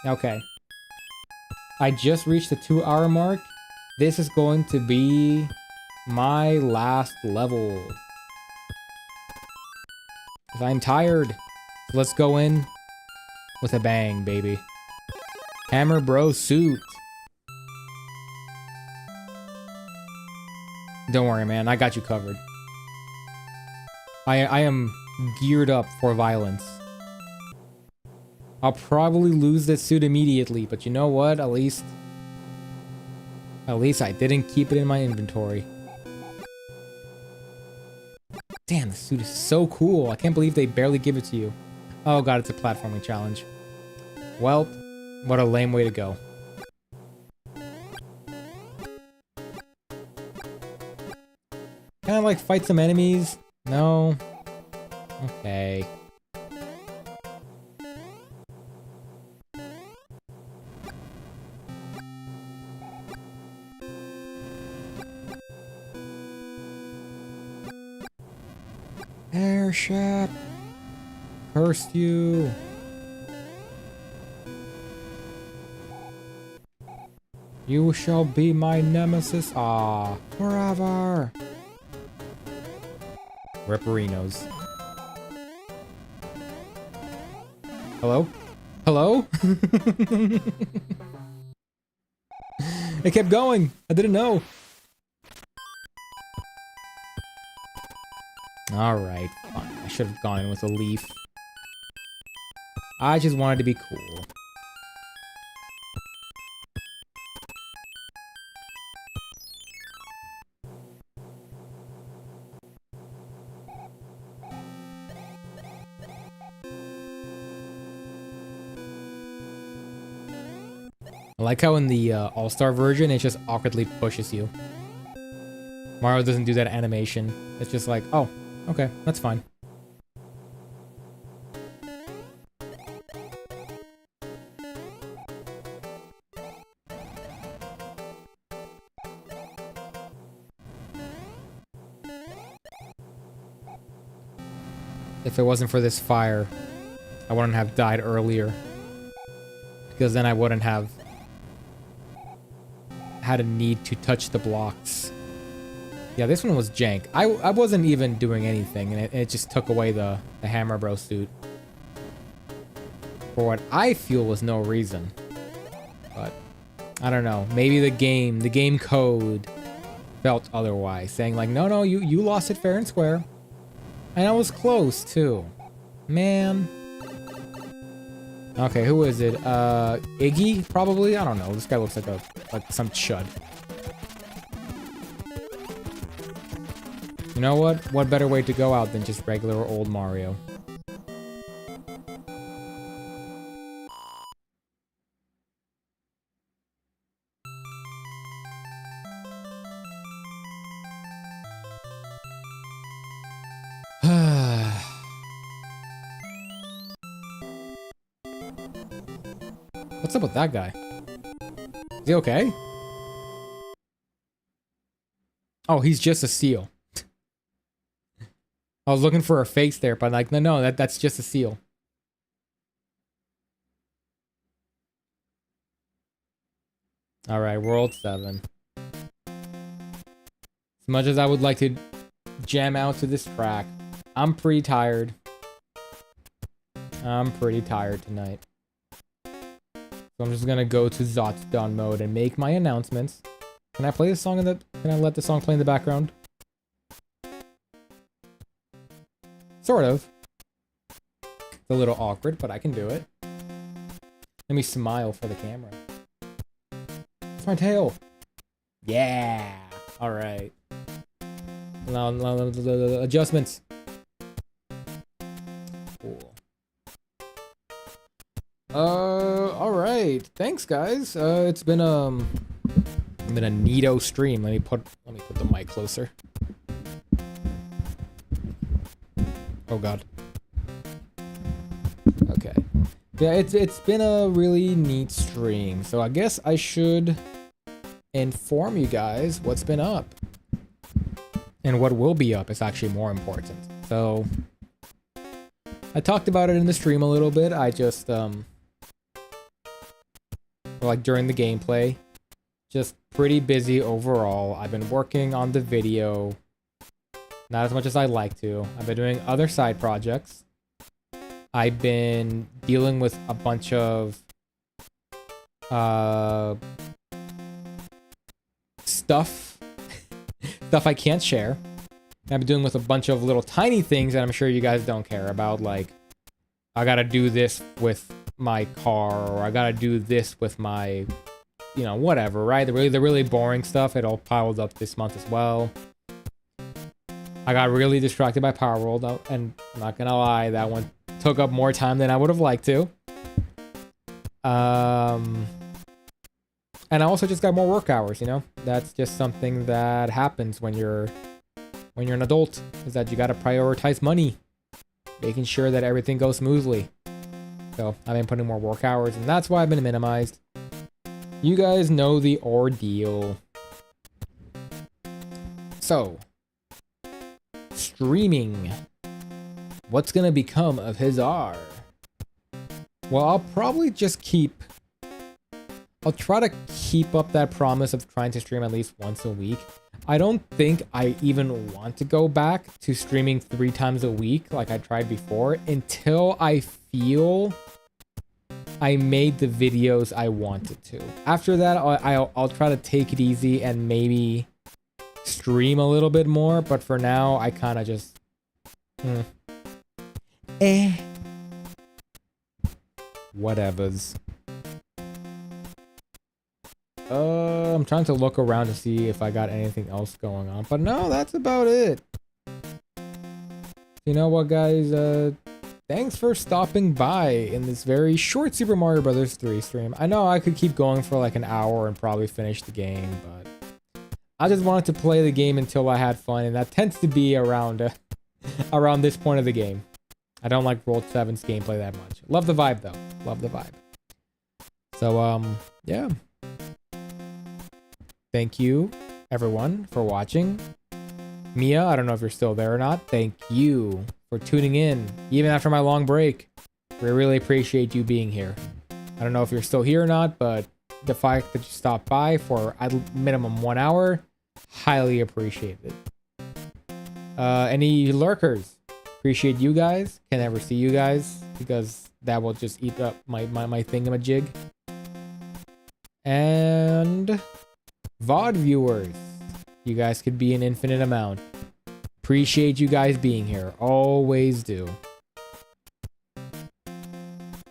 Okay. I just reached the 2-hour mark. This is going to be my last level. 'Cause I'm tired. So let's go in with a bang, baby. Hammer Bro suit. Don't worry, man. I got you covered. I am geared up for violence. I'll probably lose this suit immediately, but you know what? At least I didn't keep it in my inventory. Damn, the suit is so cool. I can't believe they barely give it to you. Oh god, it's a platforming challenge. Well, what a lame way to go. Can I, like, fight some enemies? No. Okay. Airship! Cursed you! You shall be my nemesis, forever! Ripperinos. Hello? Hello? It kept going! I didn't know! Alright, fine. I should have gone in with a leaf. I just wanted to be cool. I like how in the All-Star version, it just awkwardly pushes you. Mario doesn't do that animation. It's just like, oh, okay, that's fine. If it wasn't for this fire, I wouldn't have died earlier. Because then I wouldn't have had a need to touch the blocks. Yeah, this one was jank. I wasn't even doing anything, and it just took away the Hammer Bro suit. For what I feel was no reason. But, I don't know. Maybe the game code felt otherwise. Saying like, no, you lost it fair and square. And I was close, too. Man. Okay, who is it? Iggy, probably? I don't know. This guy looks like some chud. You know what? What better way to go out than just regular old Mario? What's up with that guy? Is he okay? Oh, he's just a seal. I was looking for a face there, but like, no, that's just a seal. All right, World 7. As much as I would like to jam out to this track, I'm pretty tired. I'm pretty tired tonight. So I'm just gonna go to Zotdon mode and make my announcements. Can I play the song can I let the song play in the background? Sort of. It's a little awkward, but I can do it. Let me smile for the camera. It's my tail. Yeah. All right. Adjustments. Cool. All right. Thanks, guys. It's been a neato stream. Let me put the mic closer. Oh god. Okay. Yeah, it's been a really neat stream. So I guess I should inform you guys what's been up. And what will be up is actually more important. So I talked about it in the stream a little bit. I just like during the gameplay, just pretty busy overall. I've been working on the video. Not as much as I'd like to. I've been doing other side projects. I've been dealing with a bunch of stuff I can't share. And I've been dealing with a bunch of little tiny things that I'm sure you guys don't care about, like I gotta do this with my car, or I gotta do this with my, you know, whatever, right? The really boring stuff. It all piled up this month as well. I got really distracted by Power World, and I'm not gonna lie, that one took up more time than I would have liked to. And I also just got more work hours, you know? That's just something that happens when you're an adult, is that you gotta prioritize money, making sure that everything goes smoothly. So I've been putting more work hours, and that's why I've been minimized. You guys know the ordeal. So, streaming. What's gonna become of his R? Well, I'll probably just I'll try to keep up that promise of trying to stream at least once a week. I don't think I even want to go back to streaming 3 times a week like I tried before until I feel I made the videos I wanted to. After that, I'll try to take it easy and maybe stream a little bit more, but for now, I kind of just... Whatevers. I'm trying to look around to see if I got anything else going on, but no, that's about it. You know what, guys? Thanks for stopping by in this very short Super Mario Bros. 3 stream. I know I could keep going for like an hour and probably finish the game, but I just wanted to play the game until I had fun, and that tends to be around around this point of the game. I don't like World 7's gameplay that much. Love the vibe, though. Love the vibe. So, yeah. Thank you, everyone, for watching. Mia, I don't know if you're still there or not. Thank you for tuning in, even after my long break. We really appreciate you being here. I don't know if you're still here or not, but the fact that you stopped by for at minimum 1 hour, highly appreciated. Any lurkers? Appreciate you guys. Can never see you guys because that will just eat up my thingamajig. And VOD viewers, you guys could be an infinite amount. Appreciate you guys being here. Always do.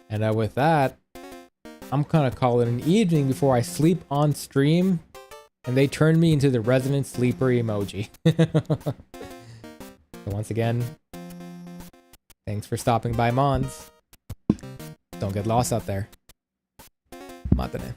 And with that, I'm gonna call it an evening before I sleep on stream, and they turn me into the resident sleeper emoji. So once again, thanks for stopping by, Mons. Don't get lost out there. Matane.